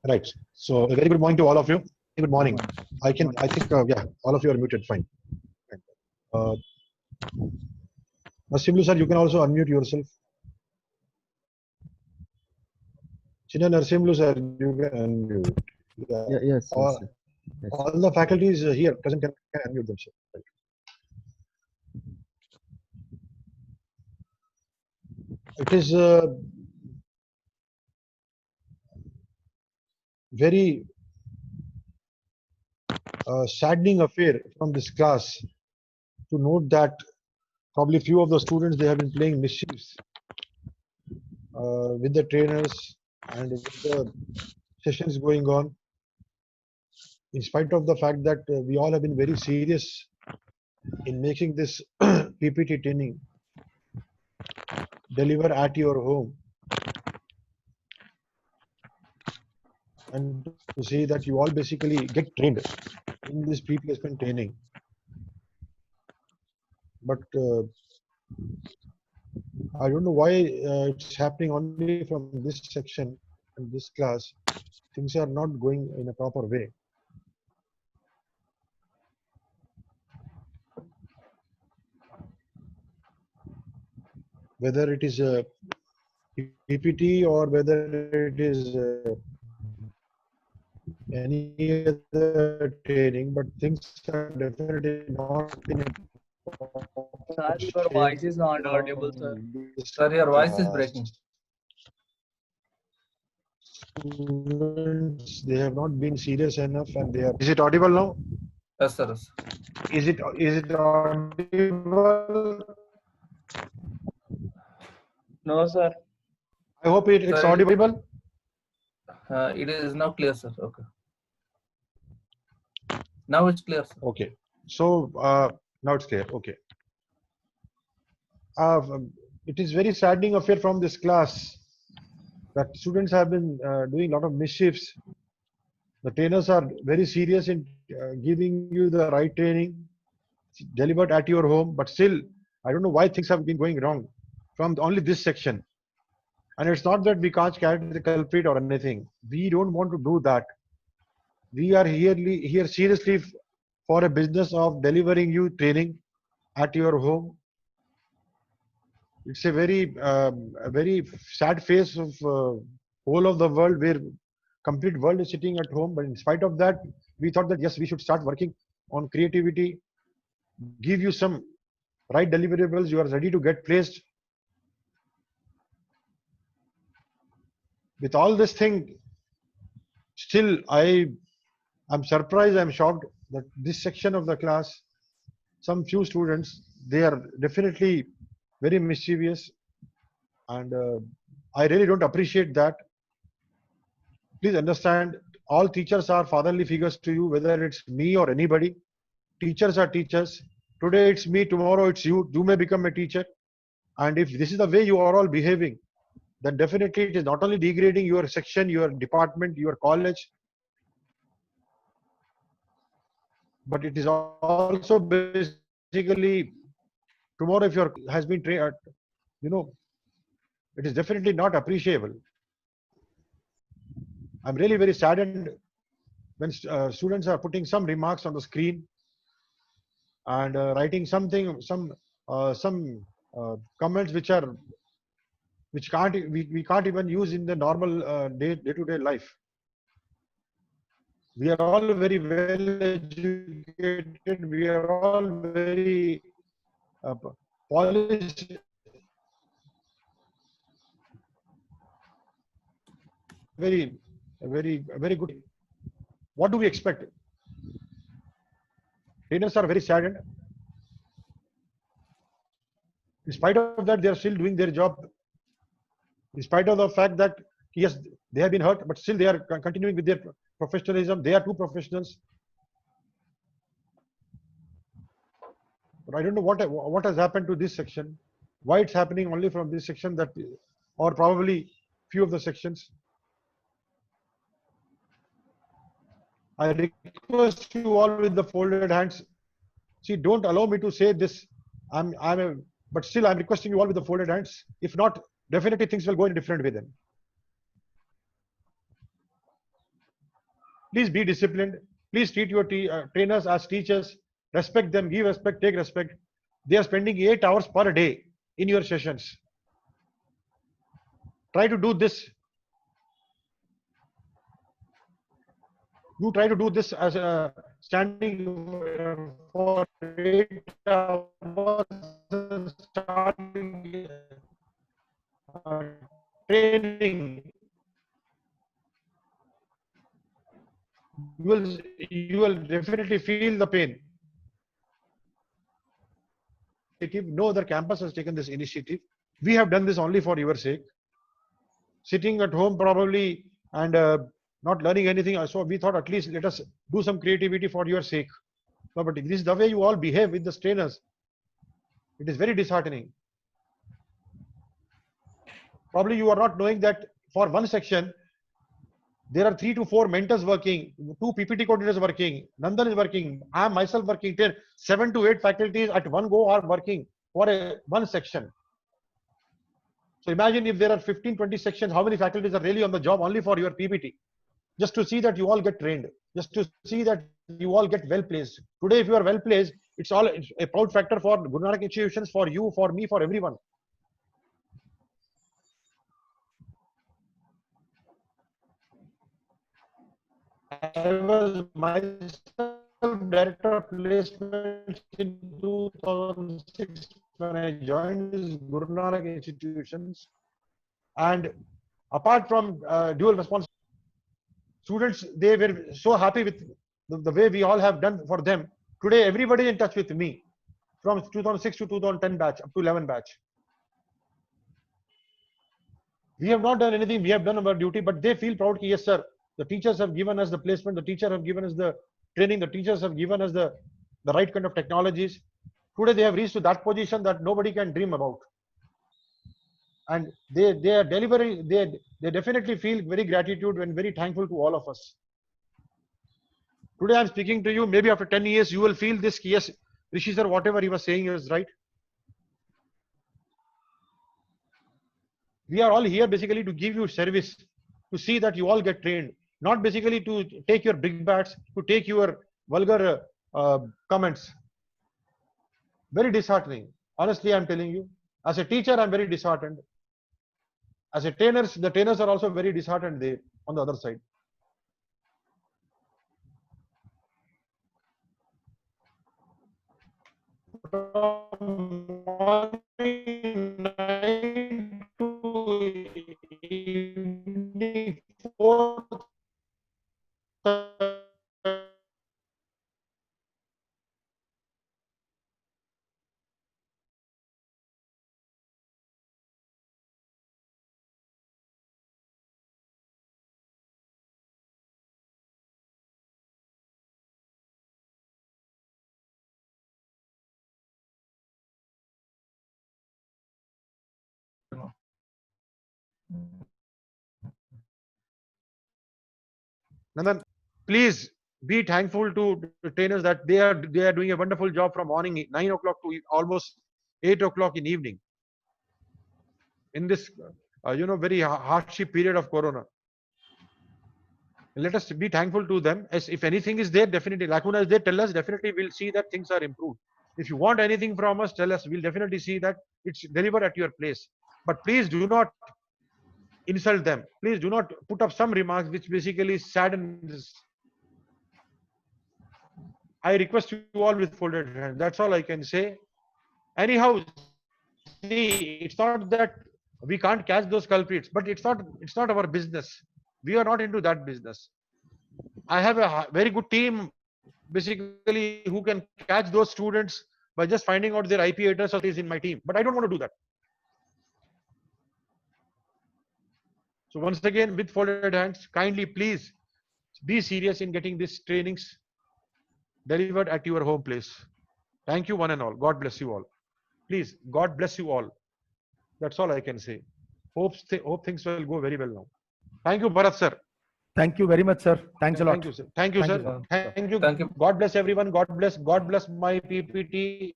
Right. So a very good morning to all of you. Good Good morning. morning. I think, yeah, all of you are muted. Fine. Uh, Nasimlu sir, you can also unmute yourself. Chinna Narsimlu sir, you can unmute. Yeah. Yeah, yes, All, yes, sir. Yes. all the faculties here present can unmute themselves. Right. It is a very saddening affair from this class to note that probably few of the students, they have been playing mischiefs with the trainers and with the sessions going on, in spite of the fact that we all have been very serious in making this PPT training deliver at your home, and to see that you all basically get trained in this PPSP training. But I don't know why it's happening only from this section and this class. Things are not going in a proper way. Whether it is a PPT or whether it is any other training, but things are definitely not in a Sir, proper your shape voice is not audible, sir. from this Sir, your voice is class. breaking. Students, they have not been serious enough, and they are. Is it audible now? Yes, sir. Yes. Is it audible? No, sir. I hope it's Sir, audible. it is now clear, sir. Okay. Now it's clear, sir. Okay. So now it's clear. Okay. It is very saddening affair from this class that students have been doing a lot of mischiefs. The trainers are very serious in giving you the right training delivered at your home, but still, I don't know why things have been going wrong from only this section. And it's not that we can't catch the culprit or anything. We don't want to do that. We are here seriously for a business of delivering you training at your home. It's a very sad face of whole of the world where complete world is sitting at home. But in spite of that, we thought that yes, we should start working on creativity, give you some right deliverables. You are ready to get placed. With all this thing, still I'm surprised, I'm shocked that this section of the class, some few students, they are definitely very mischievous, and I really don't appreciate that. Please understand, all teachers are fatherly figures to you, whether it's me or anybody. Teachers are teachers. Today it's me, tomorrow it's you. You may become a teacher. And if this is the way you are all behaving, then definitely it is not only degrading your section, your department, your college, but it is also basically tomorrow if your has been trained, you know, it is definitely not appreciable. I'm really very saddened when students are putting some remarks on the screen and writing something, some comments which we can't even use in the normal day-to-day life. We are all very well educated. We are all very polished. Very good. What do we expect? Trainers are very saddened. In spite of that, they are still doing their job. In spite of the fact that yes, they have been hurt, but still they are continuing with their professionalism. They are two professionals. But I don't know what has happened to this section. Why it's happening only from this section that, or probably few of the sections. I request you all with the folded hands. See, don't allow me to say this. But still I'm requesting you all with the folded hands. If not, definitely things will go in a different way then. Please be disciplined. Please treat your trainers as teachers. Respect them, give respect, take respect. They are spending 8 hours per day in your sessions. Try to do this. You try to do this as a standing for 8 hours, starting training. You will definitely feel the pain. No other campus has taken this initiative. We have done this only for your sake. Sitting at home probably and not learning anything. So we thought at least let us do some creativity for your sake. No, but this is the way you all behave with the trainers. It is very disheartening. Probably you are not knowing that for one section, there are 3 to 4 mentors working, 2 PPT coordinators working, Nandan is working, I am myself working, 7 to 8 faculties at one go are working for one section. So imagine if there are 15, 20 sections, how many faculties are really on the job only for your PPT? Just to see that you all get trained, just to see that you all get well placed. Today, if you are well placed, it's a proud factor for Guru Nanak institutions, for you, for me, for everyone. I was myself director of placements in 2006 when I joined these Guru Nanak institutions. And apart from dual responsibility, students, they were so happy with the way we all have done for them. Today, everybody is in touch with me from 2006 to 2010 batch, up to 11 batch. We have not done anything, we have done our duty, but they feel proud, yes, sir. The teachers have given us the placement, the teachers have given us the training, the teachers have given us the right kind of technologies. Today, they have reached to that position that nobody can dream about. And they are delivering, they definitely feel very gratitude and very thankful to all of us. Today I'm speaking to you, maybe after 10 years, you will feel this, yes, Rishi sir, whatever he was saying is right. We are all here basically to give you service, to see that you all get trained, not basically to take your big bats, to take your vulgar comments. Very disheartening. Honestly, I'm telling you, as a teacher, I'm very disheartened. As a trainers, the trainers are also very disheartened there on the other side. From morning 9 to evening 4:30. Nandan, please be thankful to the trainers that they are doing a wonderful job from morning 9 o'clock to almost 8 o'clock in evening in this very hardship period of corona. Let us be thankful to them. As if anything is there, definitely lacuna is there, tell us, definitely we'll see that things are improved. If you want anything from us, tell us, we'll definitely see that it's delivered at your place. But please do not insult them. Please do not put up some remarks which basically sadden this. I request you all with folded hands. That's all I can say. Anyhow, see, it's not that we can't catch those culprits, but it's not our business. We are not into that business. I have a very good team, basically, who can catch those students by just finding out their IP address or is in my team. But I don't want to do that. So once again, with folded hands, kindly please be serious in getting these trainings delivered at your home place. Thank you one and all. God bless you all. Please, God bless you all. That's all I can say. Hope things will go very well now. Thank you, Bharat sir. Thank you very much, sir. Thanks a lot. Thank you, sir. Thank you, sir. Thank you. Thank you. God bless everyone. God bless my PPT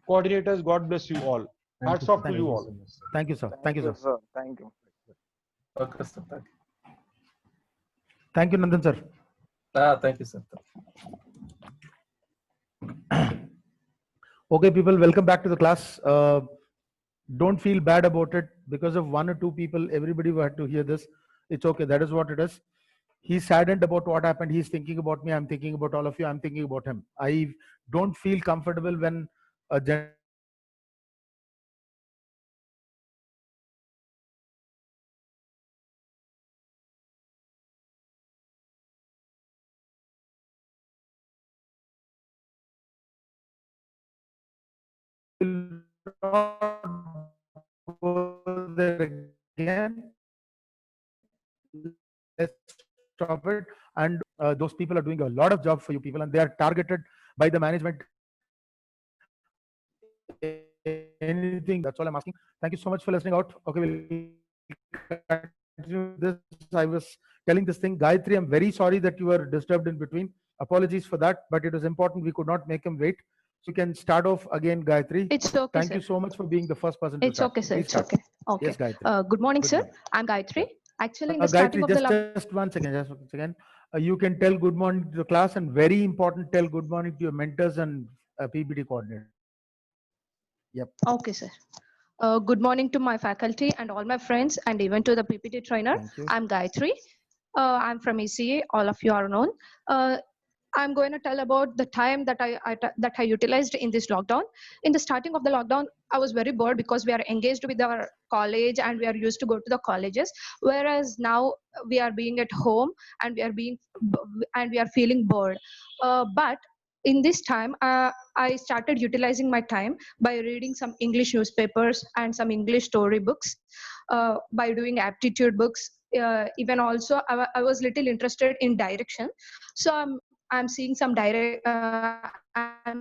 coordinators. God bless you all. Hats off to you all. Thank you, sir. Thank you, sir. Thank you. Okay, sir. Thank you. Thank you, Nandan, sir. Thank you, sir. Okay, people, welcome back to the class. Don't feel bad about it because of one or two people. Everybody who had to hear this. It's okay. That is what it is. He's saddened about what happened. He's thinking about me. I'm thinking about all of you. I'm thinking about him. I don't feel comfortable when a go there again. Let's stop it. And those people are doing a lot of job for you people, and they are targeted by the management. Anything, that's all I'm asking. Thank you so much for listening out. Okay, we'll continue this. I was telling this thing, Gayatri, I'm very sorry that you were disturbed in between. Apologies for that, but it was important. We could not make him wait. So you can start off again, Gayatri. It's okay, Thank sir. you so much for being the first person to It's start. okay, sir. Please It's start. okay. Okay. Yes, Gayatri. Good morning, Good sir. morning. I'm Gayatri. Actually, in the starting Gayatri, of the just one second. Just one second. You can tell good morning to the class, and very important, tell good morning to your mentors and PBT coordinator. Yep. Okay, sir. Good morning to my faculty and all my friends, and even to the PPT trainer. Thank you. I'm Gayatri. I'm from ECA. All of you are known. I'm going to tell about the time that I utilized in this lockdown. In the starting of the lockdown, I was very bored because we are engaged with our college and we are used to go to the colleges. Whereas now we are being at home and we are feeling bored. But in this time, I started utilizing my time by reading some English newspapers and some English story books, by doing aptitude books. Even also, I was little interested in direction. So I'm seeing some I'm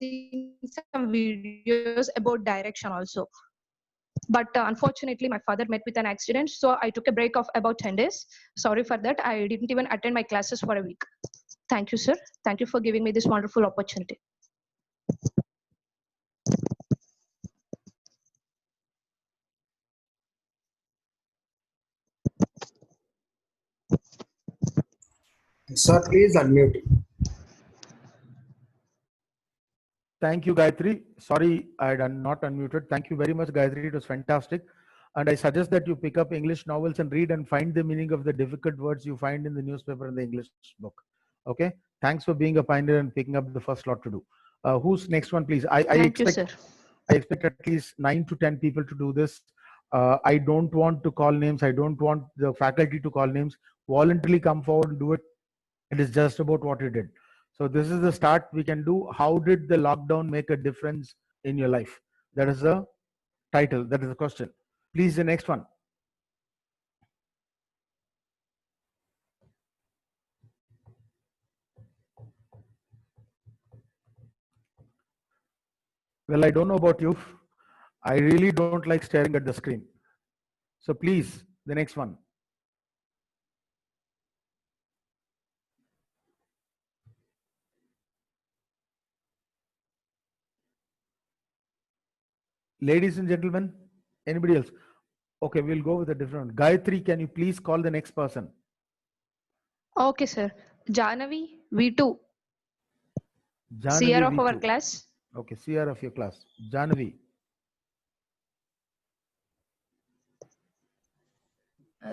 seeing some videos about direction also. But unfortunately, my father met with an accident, so I took a break of about 10 days. Sorry for that. I didn't even attend my classes for a week. Thank you, sir. Thank you for giving me this wonderful opportunity. Sir, please unmute. Thank you, Gayatri. Sorry, I had not unmuted. Thank you very much, Gayatri. It was fantastic. And I suggest that you pick up English novels and read and find the meaning of the difficult words you find in the newspaper and the English book. Okay. Thanks for being a pioneer and picking up the first slot to do. Who's next one, please? I expect at least 9 to 10 people to do this. I don't want to call names. I don't want the faculty to call names. Voluntarily come forward and do it. It is just about what you did. So this is the start we can do. How did the lockdown make a difference in your life? That is the title. That is the question. Please, the next one. Well, I don't know about you. I really don't like staring at the screen. So please, the next one. Ladies and gentlemen, anybody else? Okay, we'll go with a different one. Gayatri, can you please call the next person? Okay, sir. Janavi, V2. Janavi, CR of V2. our class. Okay, CR of your class. Janavi.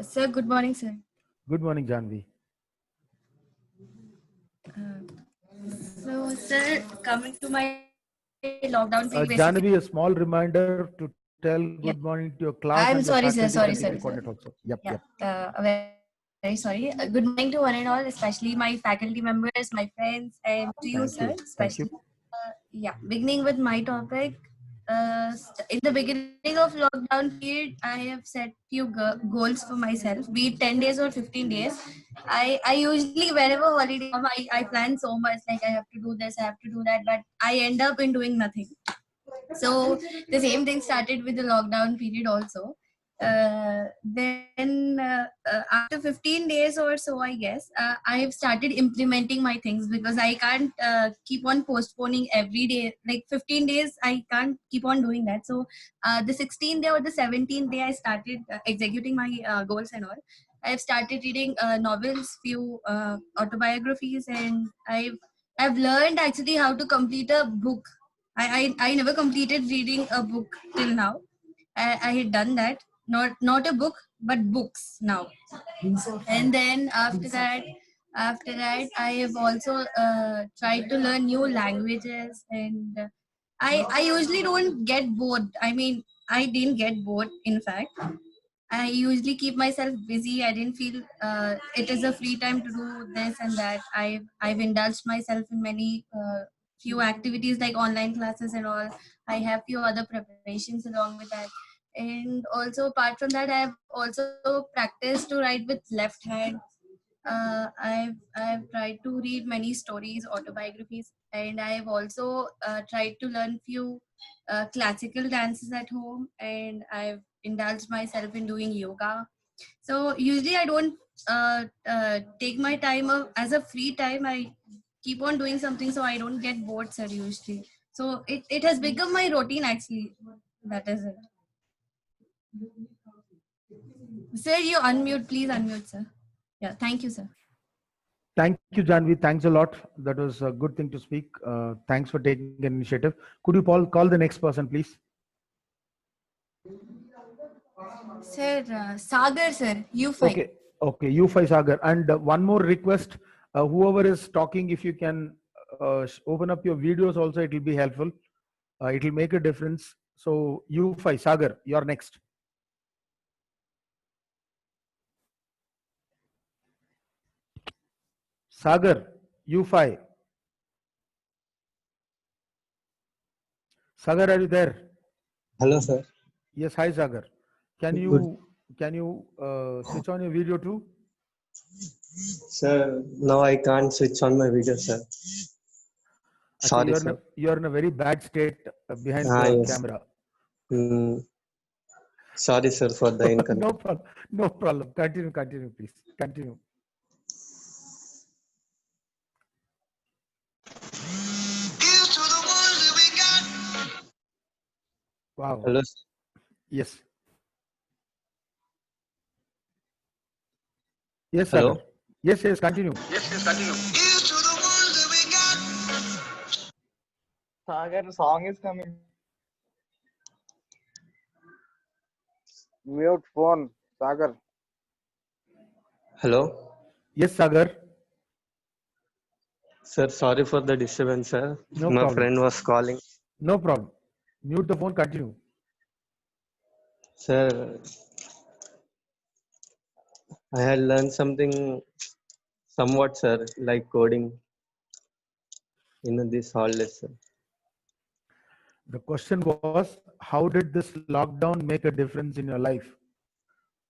Sir, good morning, sir. Good morning, Janavi. So, sir, coming to my lockdown period. Janavi, a small reminder to tell good morning to your class. I'm and sorry, your sir. Sorry, faculty sir. also. Yep, Yeah. yep. Very sorry. Good morning to one and all, especially my faculty members, my friends, and to you, sir. Especially. Yeah. Beginning with my topic. In the beginning of lockdown period, I have set few goals for myself, be it 10 days or 15 days. I usually, whenever holiday come, I plan so much, like I have to do this, I have to do that, but I end up in doing nothing. So the same thing started with the lockdown period also. Then after 15 days or so, I guess, I've started implementing my things because I can't keep on postponing every day. Like 15 days, I can't keep on doing that. So the 16th day or the 17th day, I started executing my goals and all. I've started reading novels, few autobiographies, and I've learned actually how to complete a book. I never completed reading a book till now. I had done that, not a book but books now. And then after that I have also tried to learn new languages, and I usually don't get bored. I mean, I didn't get bored. In fact, I usually keep myself busy. I didn't feel it is a free time to do this and that. I've indulged myself in many few activities like online classes and all. I have few other preparations along with that. And also apart from that, I've also practiced to write with left hand. I've tried to read many stories, autobiographies, and I've also tried to learn few classical dances at home, and I've indulged myself in doing yoga. So usually I don't take my time as a free time. I keep on doing something so I don't get bored, sir, usually. So it has become my routine actually. That is it. Sir, you unmute, please unmute, sir. Yeah, thank you, sir. Thank you, Janvi. Thanks a lot. That was a good thing to speak. Thanks for taking an initiative. Could you call the next person, please? Sir, Sagar, sir, you fight. Okay, you five Sagar. And one more request, whoever is talking, if you can open up your videos also, it will be helpful. It will make a difference. So you five Sagar, you're next. Sagar, you five. Sagar, are you there? Hello, sir. Yes, hi Sagar. Can you switch on your video too? Sir, no, I can't switch on my video, sir. Sorry, sir. You're in a very bad state behind the Yes. camera. Sorry, sir, for the inconvenience. No problem. Continue, please. Continue. Wow. Hello. Yes. Yes, Hello. Sagar. Yes, continue. Sagar, song is coming. Mute phone, Sagar. Hello. Yes, Sagar. Sir, sorry for the disturbance, sir. No My problem. friend was calling. No problem. Mute the phone, continue. Sir, I had learned something somewhat, sir, like coding in this holidays, sir. The question was, how did this lockdown make a difference in your life?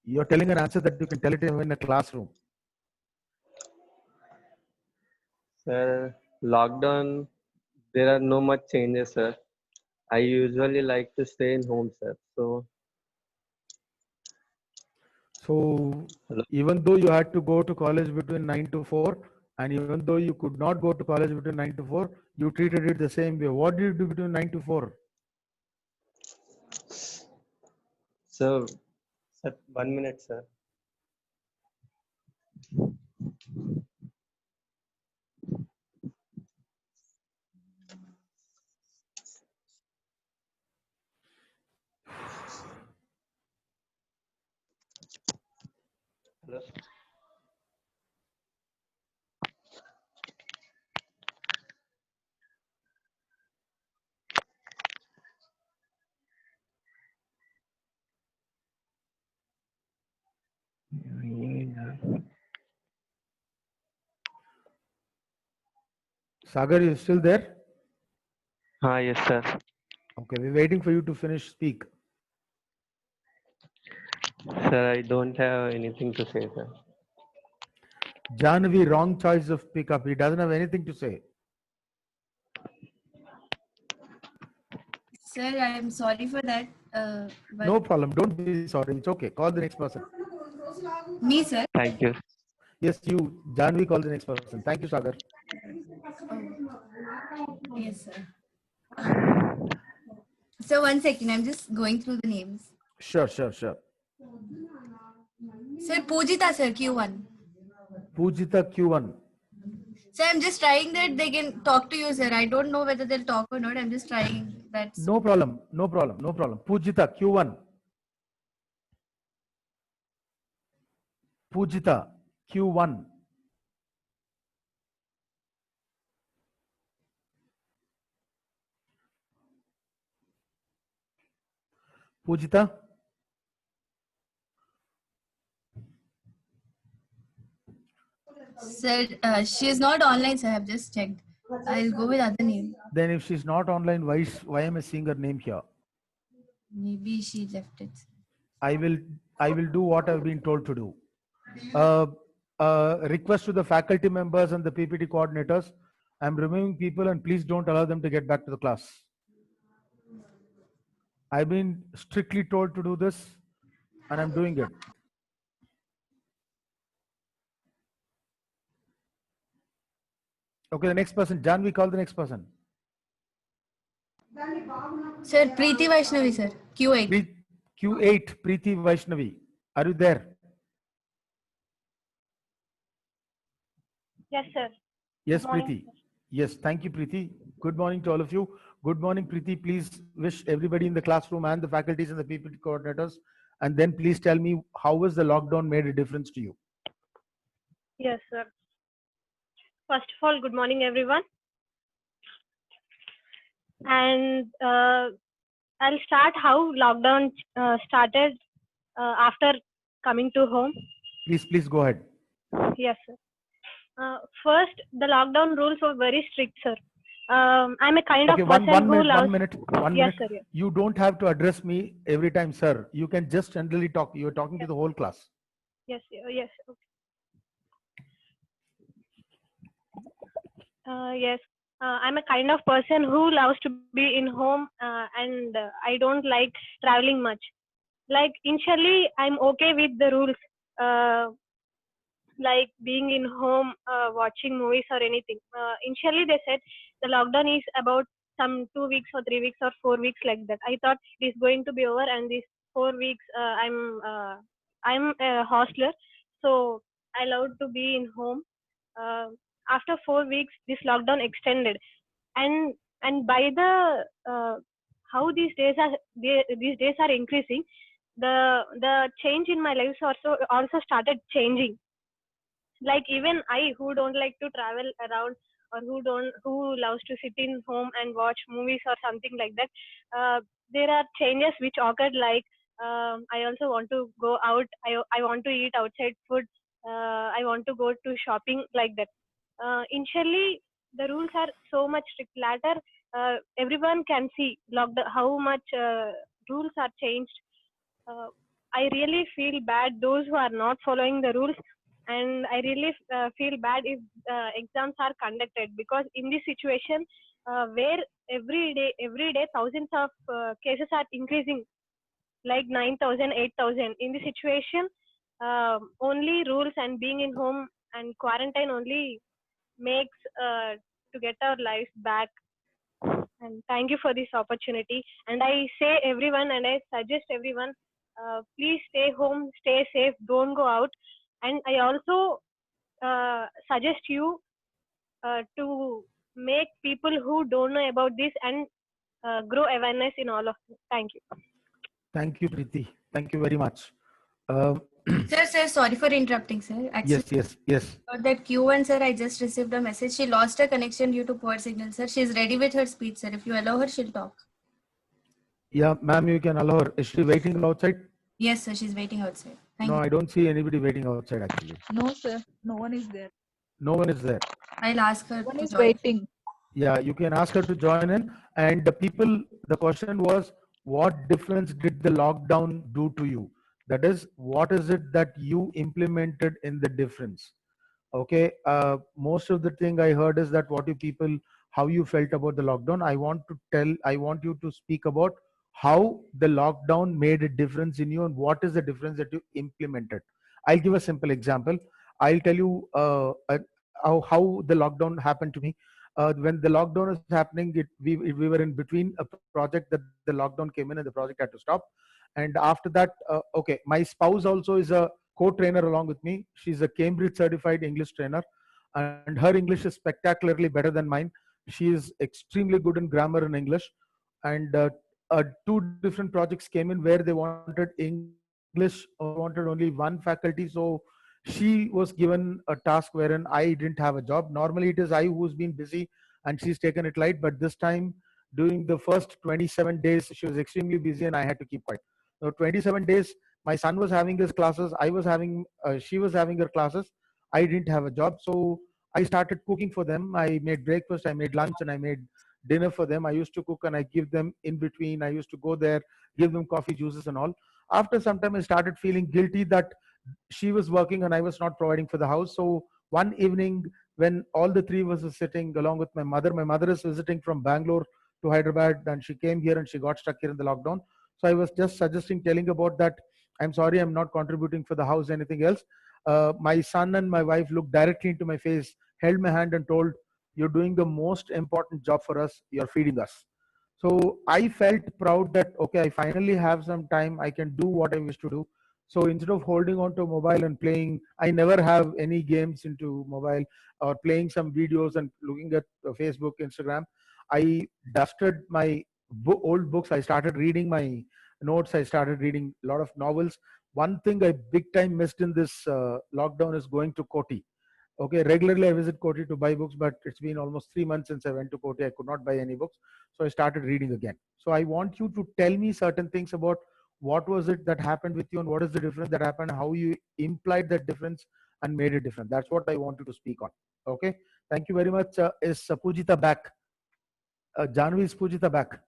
You're telling an answer that you can tell it even in a classroom. Sir, lockdown, there are no much changes, sir. I usually like to stay in home, sir. So hello. Even though you had to go to college between 9 to 4, and even though you could not go to college between 9 to 4, you treated it the same way. What did you do between 9 to 4? Sir, 1 minute, sir. Hello. Sagar, you still there? Yes, sir. Okay, we're waiting for you to finish speak. Sir, I don't have anything to say, sir. Janvi, wrong choice of pickup. He doesn't have anything to say. Sir, I am sorry for that. But No problem. Don't be sorry. It's okay. Call the next person. me, sir. Thank you. Yes, you. Janvi, call the next person. Thank you, Sagar. Oh, yes, sir. So 1 second, I'm just going through the names. Sure, sure, sure. Sir, Pujita, sir, Q1. Pujita Q1. So I'm just trying that they can talk to you, sir. I don't know whether they'll talk or not. I'm just trying. That's No problem. No problem. No problem. Pujita Q1. Pujita Q1. Pujita. sir. She is not online, sir. I've just checked. I'll go with other name. Then if she's not online, why am I seeing her name here? Maybe she left it. I will do what I've been told to do. Request to the faculty members and the PPT coordinators. I'm removing people and please don't allow them to get back to the class. I've been strictly told to do this and I'm doing it. Okay, the next person. Janvi, call the next person. Sir, Preeti Vaishnavi, sir. Q8. Q8, Preeti Vaishnavi. Are you there? Yes, sir. Yes, Good morning, Preeti. Yes, thank you, Preeti. Good morning to all of you. Good morning, Preeti. Please wish everybody in the classroom and the faculties and the PPT coordinators. And then please tell me, how has the lockdown made a difference to you? Yes, sir. First of all, good morning, everyone. And I'll start how lockdown started after coming to home. Please go ahead. Yes, sir. First, the lockdown rules were very strict, sir. I'm a kind Okay, of person who loves. one minute. Yes, sir. Yes. You don't have to address me every time, sir. You can just generally talk. You're talking to the whole class. Yes. Yes. Okay. Yes. I'm a kind of person who loves to be in home and I don't like traveling much. Like initially, I'm okay with the rules, like being in home, watching movies or anything. Initially, they said the lockdown is about some 2 weeks or 3 weeks or 4 weeks like that. I thought it is going to be over, and these 4 weeks, I'm a hostler, so I allowed to be in home. After 4 weeks, this lockdown extended, and by the how these days are increasing, the change in my life also started changing. Like even I, who don't like to travel around, or who loves to sit in home and watch movies or something like that, there are changes which occurred. Like I also want to go out. I want to eat outside food. I want to go to shopping like that. Initially, the rules are so much strict. Later, everyone can see how much rules are changed. I really feel bad those who are not following the rules, and I really feel bad if exams are conducted, because in this situation where every day thousands of cases are increasing, like 9,000, 8,000. In this situation, only rules and being in home and quarantine only makes to get our lives back. And thank you for this opportunity. And I say everyone, and I suggest everyone, please stay home, stay safe, don't go out. And I also suggest you to make people who don't know about this and grow awareness in all of this. Thank you. Thank you, Preeti. Thank you very much. Sir, sorry for interrupting, sir. Actually, Yes. That Q1, sir, I just received a message. She lost her connection due to poor signal, sir. She's ready with her speech, sir. If you allow her, she'll talk. Yeah, ma'am, you can allow her. Is she waiting outside? Yes, sir. She's waiting outside. Thank you. I don't see anybody waiting outside actually. No, sir. No one is there. No one is there. I'll ask her. One to is join. waiting. Yeah, you can ask her to join in. And the question was, what difference did the lockdown do to you? That is, what is it that you implemented in the difference? Okay, most of the thing I heard is that how you felt about the lockdown. I want you to speak about how the lockdown made a difference in you and what is the difference that you implemented. I'll give a simple example. I'll tell you how the lockdown happened to me. When the lockdown was happening, we were in between a project that the lockdown came in and the project had to stop. And after that, okay, my spouse also is a co-trainer along with me. She's a Cambridge certified English trainer, and her English is spectacularly better than mine. She is extremely good in grammar and English. And two different projects came in where they wanted English, wanted only one faculty. So she was given a task wherein I didn't have a job. Normally, it is I who's been busy and she's taken it light. But this time, during the first 27 days, she was extremely busy and I had to keep quiet. So 27 days, my son was having his classes. She was having her classes. I didn't have a job. So I started cooking for them. I made breakfast, I made lunch, and I made dinner for them. I used to cook and I give them in between. I used to go there, give them coffee, juices, and all. After some time, I started feeling guilty that she was working and I was not providing for the house. So one evening, when all the three of us were sitting along with my mother is visiting from Bangalore to Hyderabad, and she came here and she got stuck here in the lockdown. So I was just suggesting, telling about that. I'm sorry, I'm not contributing for the house, anything else. My son and my wife looked directly into my face, held my hand, and told, "You're doing the most important job for us. You're feeding us." So I felt proud that, okay, I finally have some time. I can do what I wish to do. So instead of holding on to mobile and playing, I never have any games into mobile or playing some videos and looking at Facebook, Instagram. I dusted my old books. I started reading my notes. I started reading a lot of novels. One thing I big time missed in this lockdown is going to Koti. Okay, regularly I visit Koti to buy books, but it's been almost 3 months since I went to Koti. I could not buy any books. So I started reading again. So I want you to tell me certain things about what was it that happened with you and what is the difference that happened, how you implied that difference and made it different. That's what I want you to speak on. Okay. Thank you very much. Is Pujita back? Janvi, is Pujita back?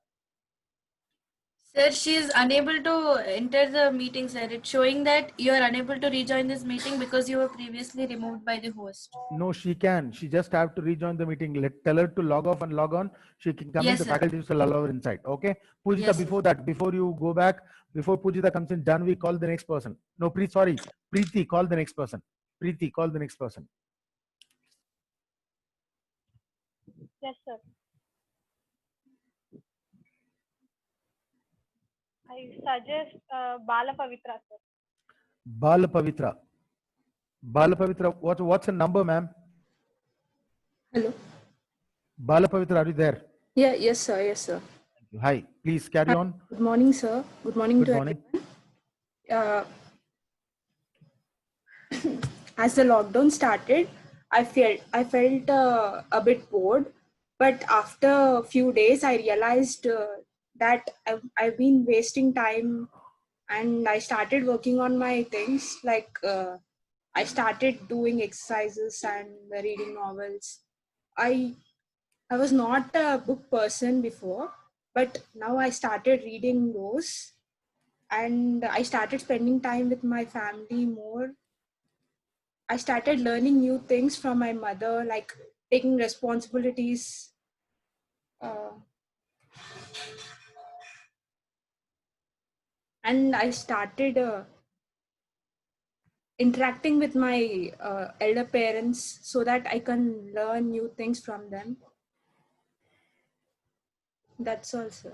Sir, she is unable to enter the meeting, sir. It's showing that you are unable to rejoin this meeting because you were previously removed by the host. No, she can. She just have to rejoin the meeting. Tell her to log off and log on. She can come in. Yes, The sir. faculty will allow her inside. Okay. Pujita, Yes, sir. before that, before you go back, before Pujita comes in, Janvi, call the next person. No, sorry. Preeti, call the next person. Preeti, call the next person. Yes, sir. I suggest Bala Pavitra, sir. Bala Pavitra. Bala Pavitra, what's the number, ma'am? Hello. Bala Pavitra, are you there? Yeah, yes, sir. Yes, sir. Hi, please carry on. Good morning, sir. Good morning Good to morning. everyone. As the lockdown started, I felt a bit bored, but after a few days, I realized that I've been wasting time, and I started working on my things. Like I started doing exercises and reading novels. I I was not a book person before, but now I started reading those, and I started spending time with my family more. I started learning new things from my mother, like taking responsibilities. Uh, and I started interacting with my elder parents so that I can learn new things from them. That's all, sir.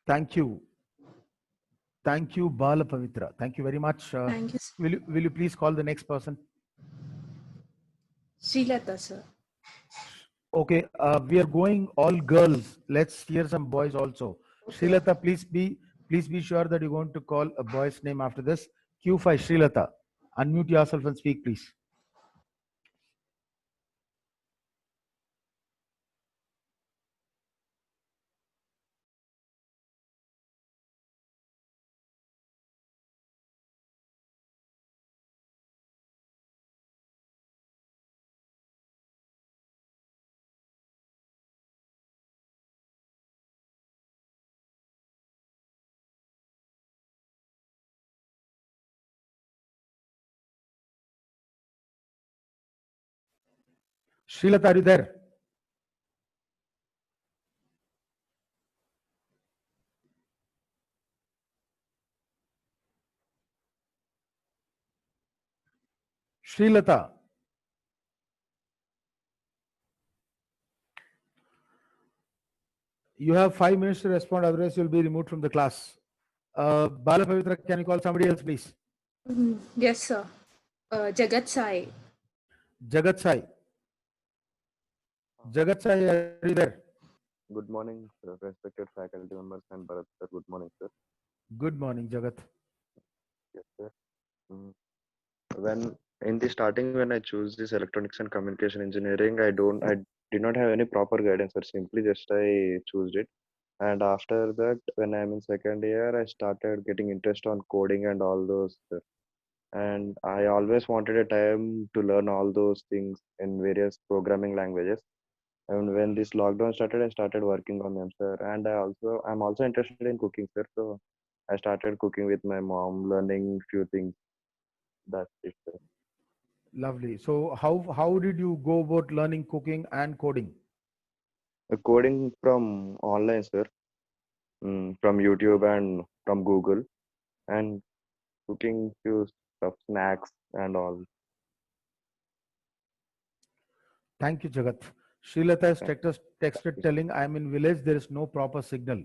Thank you. Thank you, Bala Pavitra. Thank you very much. Thank you. Will you please call the next person? Srilata, sir. Okay, we are going all girls. Let's hear some boys also. Okay. Srilata, please be sure that you're going to call a boy's name after this. Q5, Srilata. Unmute yourself and speak, please. Srilata, are you there? Srilata. You have 5 minutes to respond, otherwise you'll be removed from the class. Bala Pavitra, can you call somebody else, please? Yes, sir. Jagat Sai. Jagat Sai. Jagat Sai, are you there? Good morning, sir, respected faculty members and Bharat sir. Good morning, sir. Good morning, Jagat. Yes, sir. When in the starting, when I choose this electronics and communication engineering, I did not have any proper guidance, or simply just I chose it. And after that, when I'm in second year, I started getting interest on coding and all those, sir. And I always wanted a time to learn all those things in various programming languages. And when this lockdown started, I started working on them, sir. And I'm also interested in cooking, sir. So I started cooking with my mom, learning few things. That's it, sir. Lovely. So how did you go about learning cooking and coding? Coding from online, sir, from YouTube and from Google, and cooking few stuff, snacks and all. Thank you, Jagat. Srilata has Thank texted telling, I'm in village, there is no proper signal.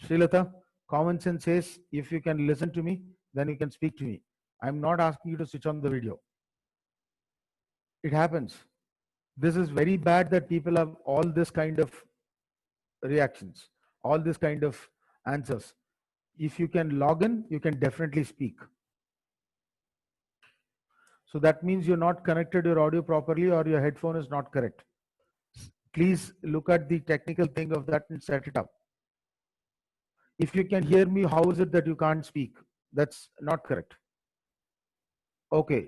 Srilata, common sense says, if you can listen to me, then you can speak to me. I'm not asking you to switch on the video. It happens. This is very bad that people have all this kind of reactions, all this kind of answers. If you can log in, you can definitely speak. So that means you're not connected your audio properly or your headphone is not correct. Please look at the technical thing of that and set it up. If you can hear me, how is it that you can't speak? That's not correct. Okay.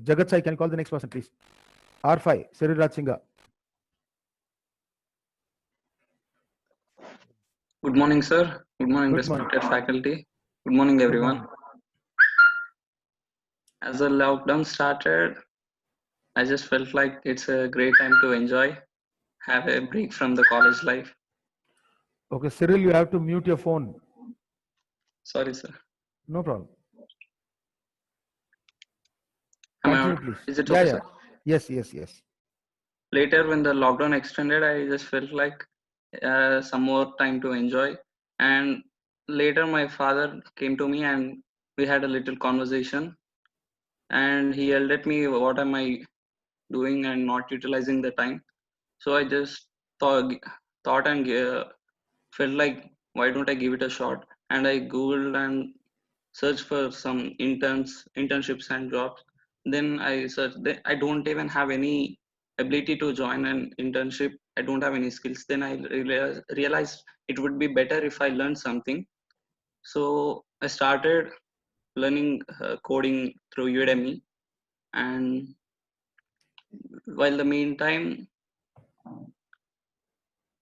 Jagat Sai, can you call the next person, please? R5, Cyril Raj Singha. Good morning, sir. Good morning, respected faculty. Good morning, everyone. As the lockdown started, I just felt like it's a great time to enjoy, have a break from the college life. Okay, Cyril, you have to mute your phone. Sorry, sir. No problem. Continue, please. Is it okay, sir? Yes. Later, when the lockdown extended, I just felt like some more time to enjoy. And later, my father came to me and we had a little conversation. And he yelled at me, what am I doing and not utilizing the time? So I just thought and felt like, why don't I give it a shot? And I Googled and searched for some internships and jobs. Then I searched, I don't even have any ability to join an internship. I don't have any skills. Then I realized it would be better if I learned something. So I started learning coding through Udemy. And while the meantime,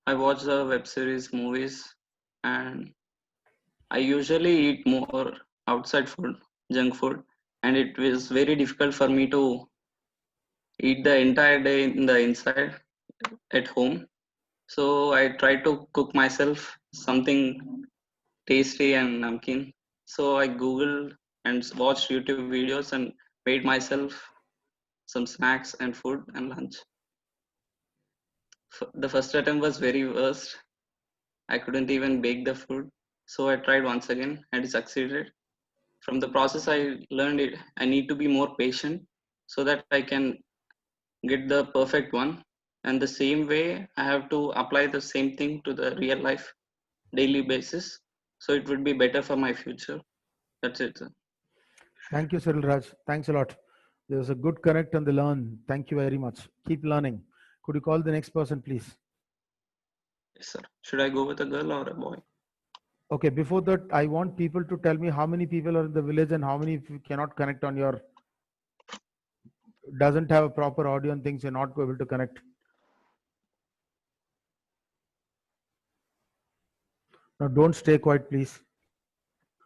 I watch the web series, movies, and I usually eat more outside food, junk food, and it was very difficult for me to eat the entire day in the inside at home. So I tried to cook myself something tasty and namkeen. So I Googled and watched YouTube videos and made myself some snacks and food and lunch. The first attempt was very worst. I couldn't even bake the food. So I tried once again and succeeded. From the process, I learned it. I need to be more patient so that I can get the perfect one. And the same way, I have to apply the same thing to the real life daily basis. So it would be better for my future. That's it, sir. Thank you, Cyril Raj. Thanks a lot. There was a good connect on the learn. Thank you very much. Keep learning. Could you call the next person, please? Yes, sir. Should I go with a girl or a boy? Okay, before that, I want people to tell me how many people are in the village and how many cannot connect on your, doesn't have a proper audio and things, you're not able to connect. Now, don't stay quiet, please.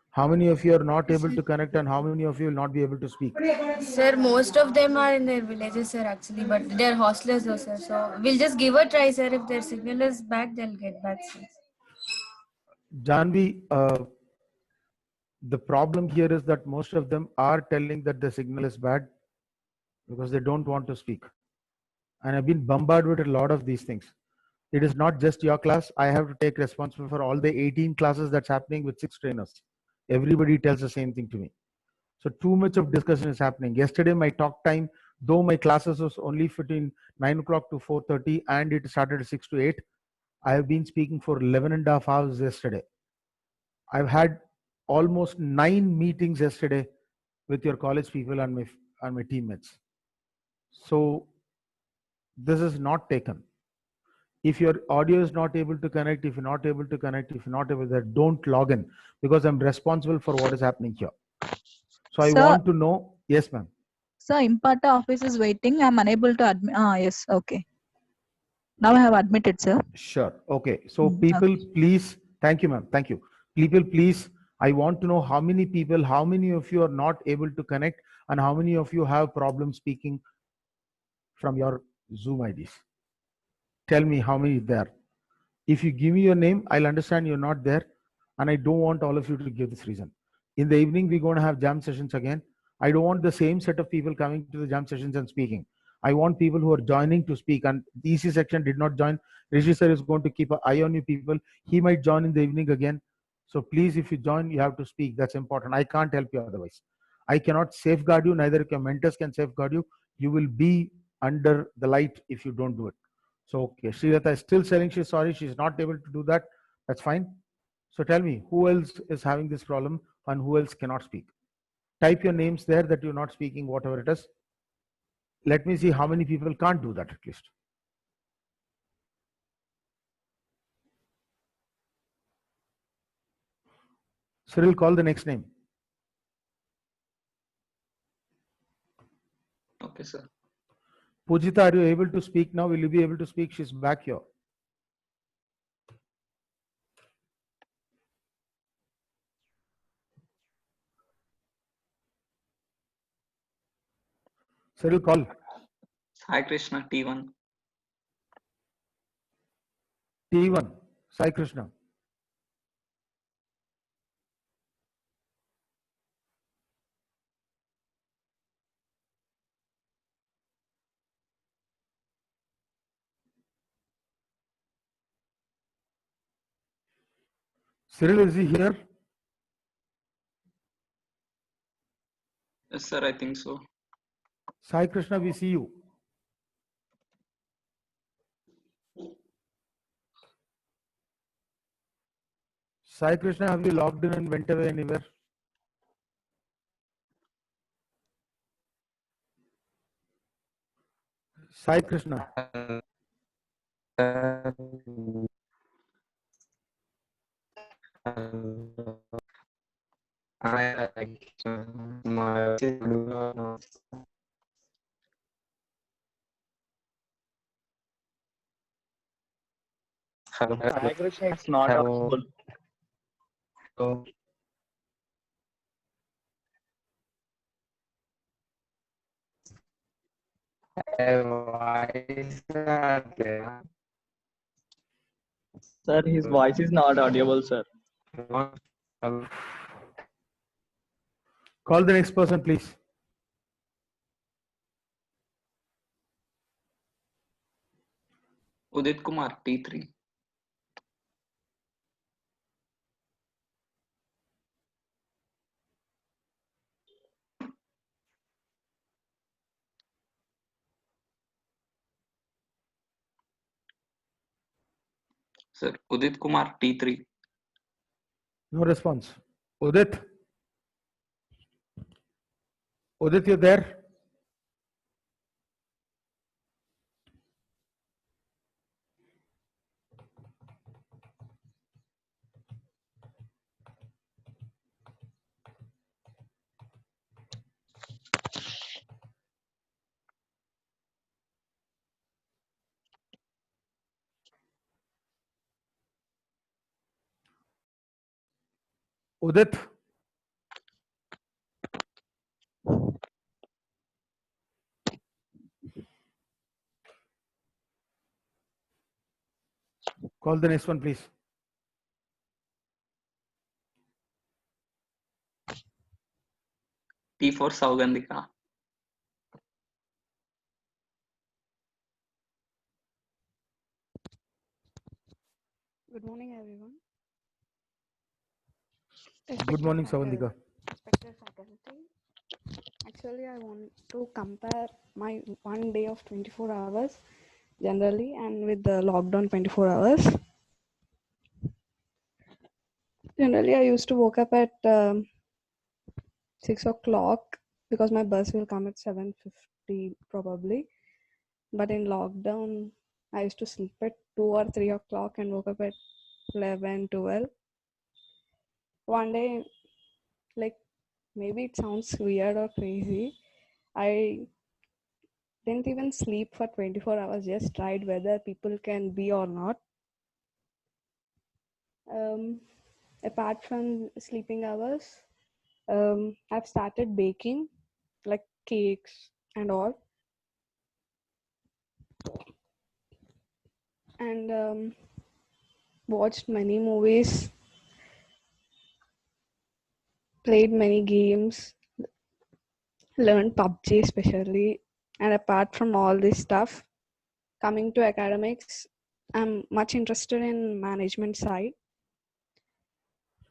How many of you are not able to connect and how many of you will not be able to speak? Sir, most of them are in their villages, sir, actually, but they're hostlers, though, sir. So we'll just give a try, sir. If their signal is back, they'll get back, sir. Janvi, The problem here is that most of them are telling that the signal is bad because they don't want to speak. And I've been bombarded with a lot of these things. It is not just your class. I have to take responsibility for all the 18 classes that's happening with 6 trainers. Everybody tells the same thing to me. So too much of discussion is happening. Yesterday, my talk time, though my classes was only between 9 o'clock to 4:30 and it started at 6 to 8, I have been speaking for 11 and a half hours yesterday. I've had almost 9 meetings yesterday with your college people and my teammates. So this is not taken. If your audio is not able to connect, if you're not able to connect, if you're not able to, don't log in, because I'm responsible for what is happening here. So I Sir. want to know. Yes, ma'am. Sir, Imparta office is waiting. I'm unable to admit. Yes, okay. Now I have admitted, sir. Sure. Okay. So people, Okay. please. Thank you, ma'am. Thank you. People, please. I want to know how many people, how many of you are not able to connect, and how many of you have problems speaking from your Zoom IDs. Tell me how many there. If you give me your name, I'll understand you're not there, and I don't want all of you to give this reason. In the evening, we're going to have jam sessions again. I don't want the same set of people coming to the jam sessions and speaking. I want people who are joining to speak, and the EC section did not join. Rishi sir is going to keep an eye on you people. He might join in the evening again. So please, if you join, you have to speak. That's important. I can't help you otherwise. I cannot safeguard you. Neither your mentors can safeguard you. You will be under the light if you don't do it. So, okay, Srilata is still saying she's sorry. She's not able to do that. That's fine. So tell me, who else is having this problem and who else cannot speak? Type your names there that you're not speaking, whatever it is. Let me see how many people can't do that at least. Cyril, call the next name. Okay, sir. Pujita, are you able to speak now? Will you be able to speak? She's back here. Cyril, call. Sai Krishna, T1. T1, Sai Krishna. Cyril, is he here? Yes, sir, I think so. Sai Krishna, we see you. Sai Krishna, have you logged in and went away anywhere? Sai Krishna. Sai Krishna, it's not audible. Sir, his voice is not audible, sir. Call the next person, please. Udit Kumar, T3. Sir, Udit Kumar, T3. No response. Udit? Udit, you there? Udit? Call the next one, please. T for Saugandhika. Good morning, everyone. Good morning, Savandika. Respected faculty. Actually, I want to compare my one day of 24 hours generally and with the lockdown 24 hours. Generally, I used to wake up at 6 o'clock because my bus will come at 7:50 probably. But in lockdown, I used to sleep at 2 or 3 o'clock and woke up at 11, 12. One day, like maybe it sounds weird or crazy, I didn't even sleep for 24 hours, just tried whether people can be or not. Apart from sleeping hours, I've started baking like cakes and all. And watched many movies, played many games, learned PUBG especially. And apart from all this stuff, coming to academics, I'm much interested in management side.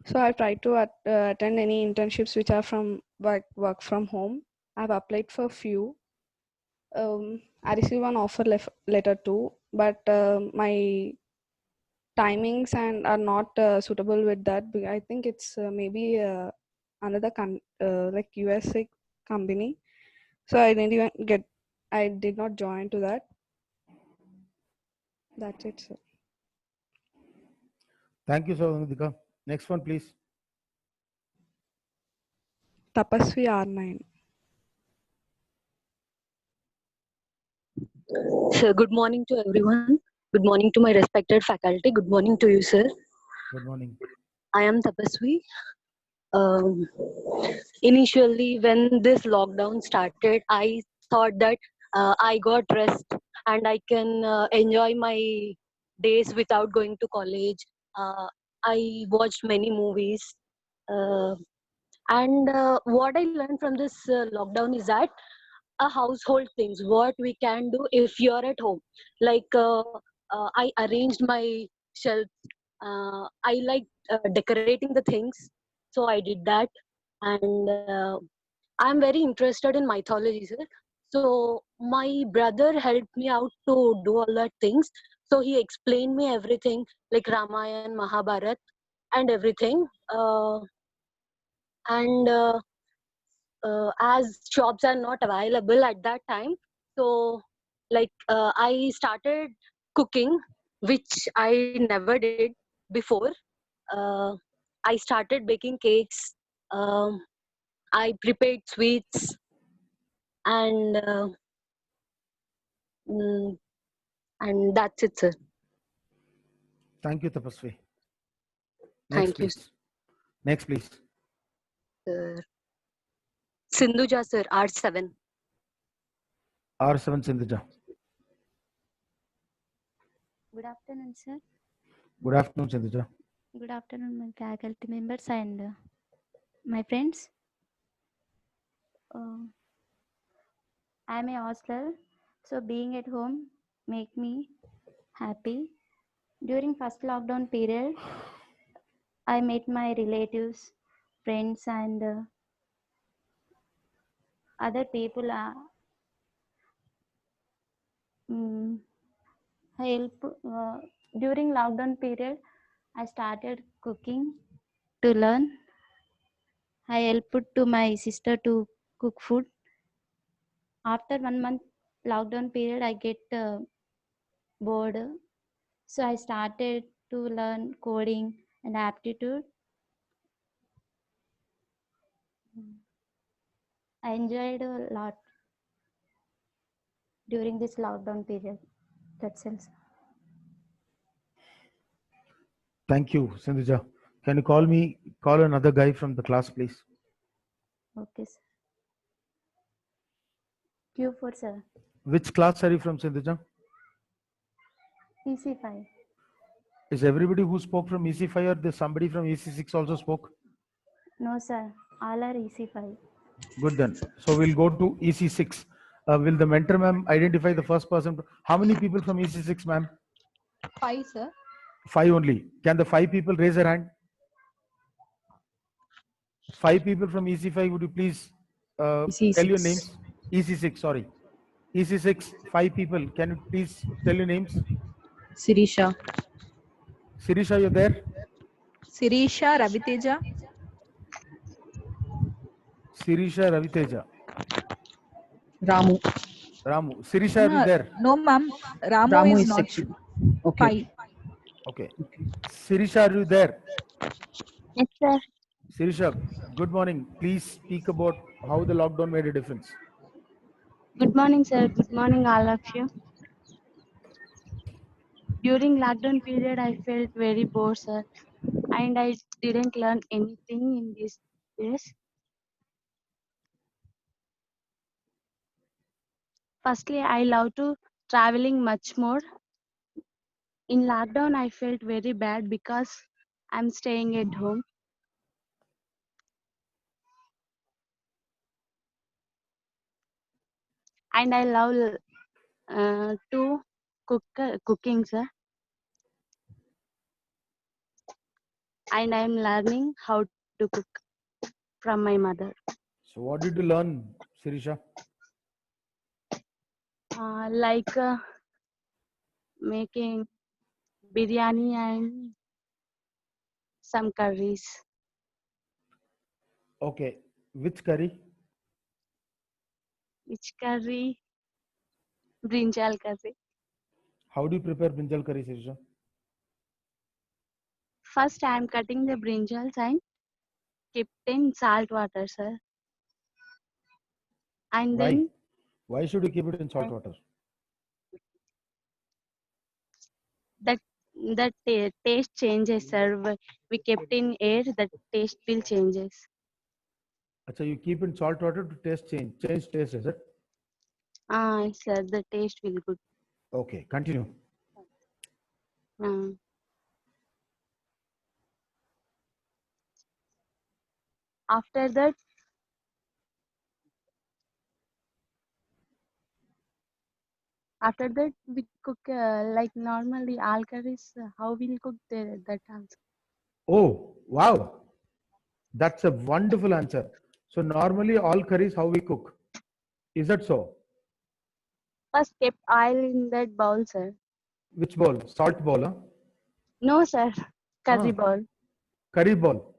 So I try to attend any internships which are from work from home. I've applied for few. I received one offer letter too, but my timings and are not suitable with that. I think it's maybe another like USA company. So I didn't even I did not join to that. That's it, sir. Thank you, Savandika. Next one, please. Tapasvi R9. Sir, good morning to everyone. Good morning to my respected faculty. Good morning to you, sir. Good morning. I am Tapasvi. Initially, when this lockdown started, I thought that I got rest and I can enjoy my days without going to college. I watched many movies. And what I learned from this lockdown is that household things, what we can do if you're at home. Like I arranged my shelf. I like decorating the things, so I did that. And I'm very interested in mythology, sir. So my brother helped me out to do all that things. So he explained me everything like Ramayana, Mahabharat, and everything. And as shops are not available at that time, so like I started cooking, which I never did before. uh, I started baking cakes. I prepared sweets, and mm, and that's it, sir. Thank you, Tapasvi. Next, Thank you, please. Next, please. sir. Sindhuja, sir, R7. R7 Sindhuja. Good afternoon, sir. Good afternoon, Sindhuja. Good afternoon, my faculty members and my friends. I'm a hostler, so being at home make me happy. During first lockdown period, I met my relatives, friends, and other people. Help during lockdown period. I started cooking to learn. I helped to my sister to cook food. After 1 month lockdown period, I get bored. So I started to learn coding and aptitude. I enjoyed a lot during this lockdown period. That's it. Thank you, Sindhuja. Can you call another guy from the class, please? Okay, sir. Q4, sir. Which class are you from, Sindhuja? EC5. Is everybody who spoke from EC5 or there's somebody from EC6 also spoke? No, sir. All are EC5. Good then. So we'll go to EC6. Will the mentor ma'am identify the first person? How many people from EC6, ma'am? 5, sir. 5 only. Can the 5 people raise their hand? 5 people from EC5, would you please tell your names? EC6, sorry. EC6, 5 people. Can you please tell your names? Sirisha. Sirisha, you're there? Sirisha, Raviteja. Sirisha, Raviteja. Ramu. Ramu. Sirisha, are you there? No, ma'am. Ramu is not. 5. Okay. Sirisha, are you there? Yes, sir. Sirisha, good morning. Please speak about how the lockdown made a difference. Good morning, sir. Good morning, all of you. During lockdown period, I felt very bored, sir, and I didn't learn anything in these days. Firstly, I love to traveling much more. In lockdown, I felt very bad because I'm staying at home. And I love to cooking, sir. And I'm learning how to cook from my mother. So what did you learn, Sirisha? Like making biryani and some curries. Okay. Which curry? Which curry? Brinjal curry. How do you prepare brinjal curry, Sirisha? First, I am cutting the brinjals and kept in salt water, sir. And Why? then Why should you keep it in salt water? that taste changes, sir. We kept in air, the taste will changes. Achha, you keep in salt water to change taste, is it? Sir, the taste will good. Okay, continue. After that, we cook like normally all curries. How we'll cook that also. Oh, wow. That's a wonderful answer. So normally all curries, how we cook. Is that so? First kept oil in that bowl, sir. Which bowl? Salt bowl, huh? No, sir. Curry bowl. Curry bowl.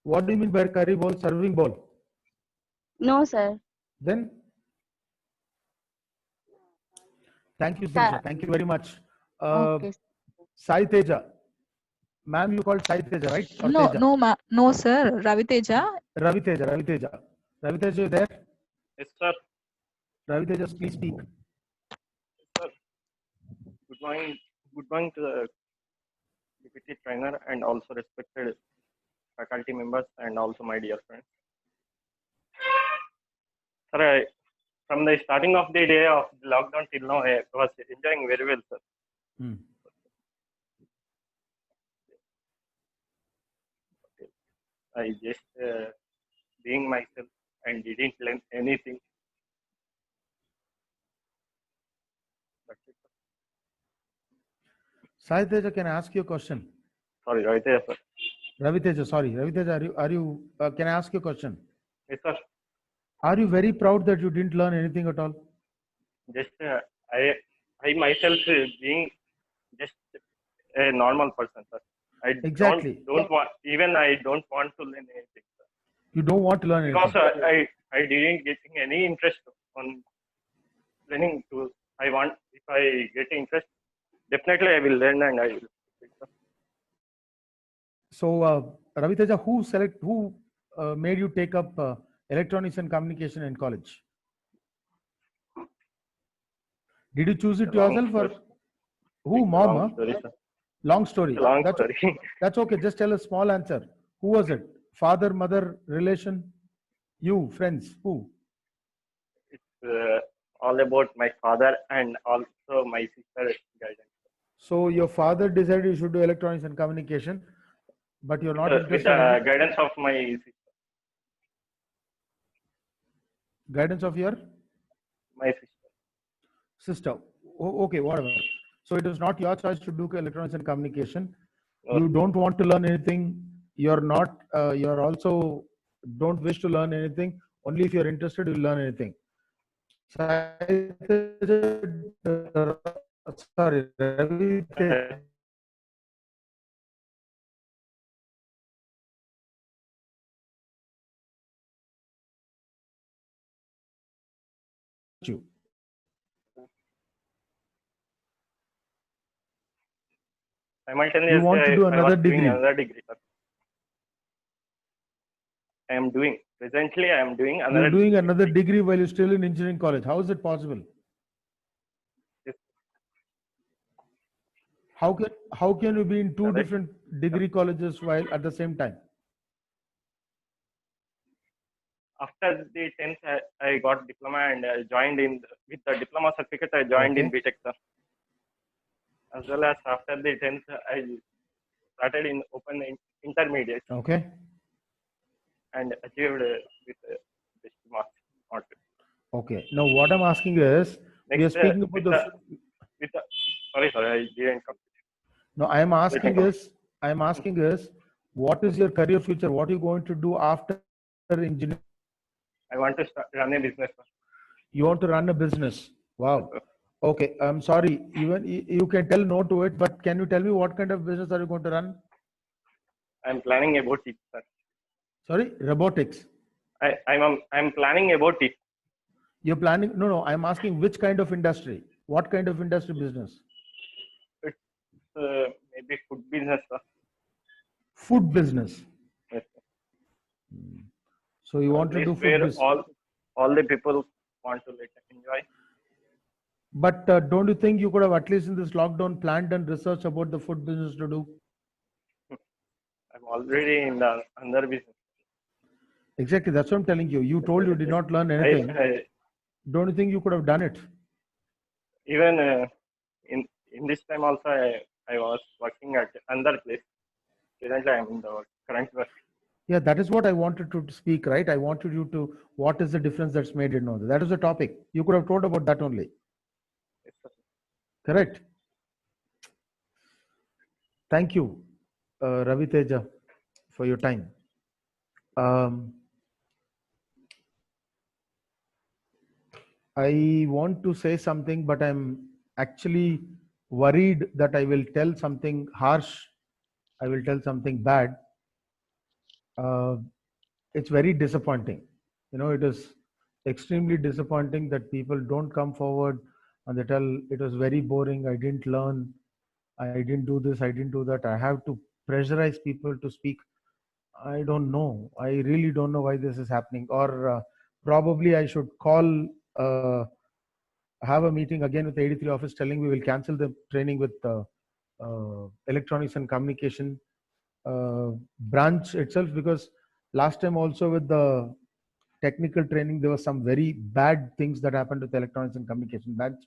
What do you mean by curry bowl? Serving bowl? No, sir. Then? Thank you, Sirisha. Thank you very much. Okay. Sai Teja. Ma'am, you called Sai Teja, right? Or No, Teja? no, sir. Raviteja. Raviteja. Raviteja, you there? Yes, sir. Raviteja, please speak. Sir. Good morning to the deputy trainer and also respected faculty members and also my dear friends. Sir, from the starting of the day of the lockdown till now, I was enjoying very well, sir. I just being myself and didn't learn anything. That's it, sir. Sai Teja, can I ask you a question? Sorry, Raviteja, sir. Raviteja, sorry. Raviteja, are you can I ask you a question? Yes, sir. Are you very proud that you didn't learn anything at all? Just I myself being just a normal person, sir. I Exactly. don't want, even I don't want to learn anything, sir. You don't want to learn anything? Because I didn't get any interest on learning tools. I want, if I get interest, definitely I will learn and I will. So, Raviteja, who made you take up electronics and communication in college? Did you choose it yourself or who? Mom? Long story. That's okay. Just tell a small answer. Who was it? Father, mother, relation, you, friends, who? It's all about my father and also my sister guidance. So your father decided you should do electronics and communication, but you're not interested with the in guidance of my sister. Guidance of your My sister. sister. Okay, whatever. So it is not your choice to do electronics and communication. No, You don't want to learn anything. You're not. You're also don't wish to learn anything. Only if you're interested, you'll learn anything. Sorry, Ravi. You. simultaneously, You want to do I was another doing degree. another degree, sir. I am doing presently. I am doing You're another doing another degree while you're still in engineering college. How is it possible? Yes. How can you be in two Correct. different degree colleges while at the same time? After the 10th, I got diploma and I joined in with the diploma certificate. I joined in Okay. BTech, sir. As well as after the 10th, I started in open intermediate Okay. and achieved with best marks. Okay. Now what I'm asking is, we are Next, speaking about sorry, I didn't complete. No, I am Let me asking is, what is your career future? What are you going to do after engineering? I want to run a business, sir. You want to run a business. Wow. Okay. I'm sorry. Even you can tell no to it, but can you tell me what kind of business are you going to run? I'm planning about it, sir. Sorry, robotics. I'm planning about it. You're planning? No. I'm asking which kind of industry? What kind of industry business? It's maybe food business, sir. Food business. Yes, sir. So you want to do food Where business. all the people want to enjoy. But don't you think you could have at least in this lockdown planned and research about the food business to do? I'm already in the another business. Exactly. That's what I'm telling you. You told you did not learn anything. Don't you think you could have done it? Even in this time also, I was working at another place. Currently, I'm in the current work. Yeah, that is what I wanted to speak, right? I wanted you to, what is the difference that's made in all that? That is the topic. You could have told about that only. Yes, sir. Correct. Thank you, Ravi Teja, for your time. I want to say something, but I'm actually worried that I will tell something harsh. I will tell something bad. It's very disappointing. You know, it is extremely disappointing that people don't come forward and they tell it was very boring. I didn't learn. I didn't do this. I didn't do that. I have to pressurize people to speak. I don't know. I really don't know why this is happening. Or probably I should call, have a meeting again with the 83 office telling we will cancel the training with electronics and communication branch itself, because last time also with the technical training there was some very bad things that happened with electronics and communication branch.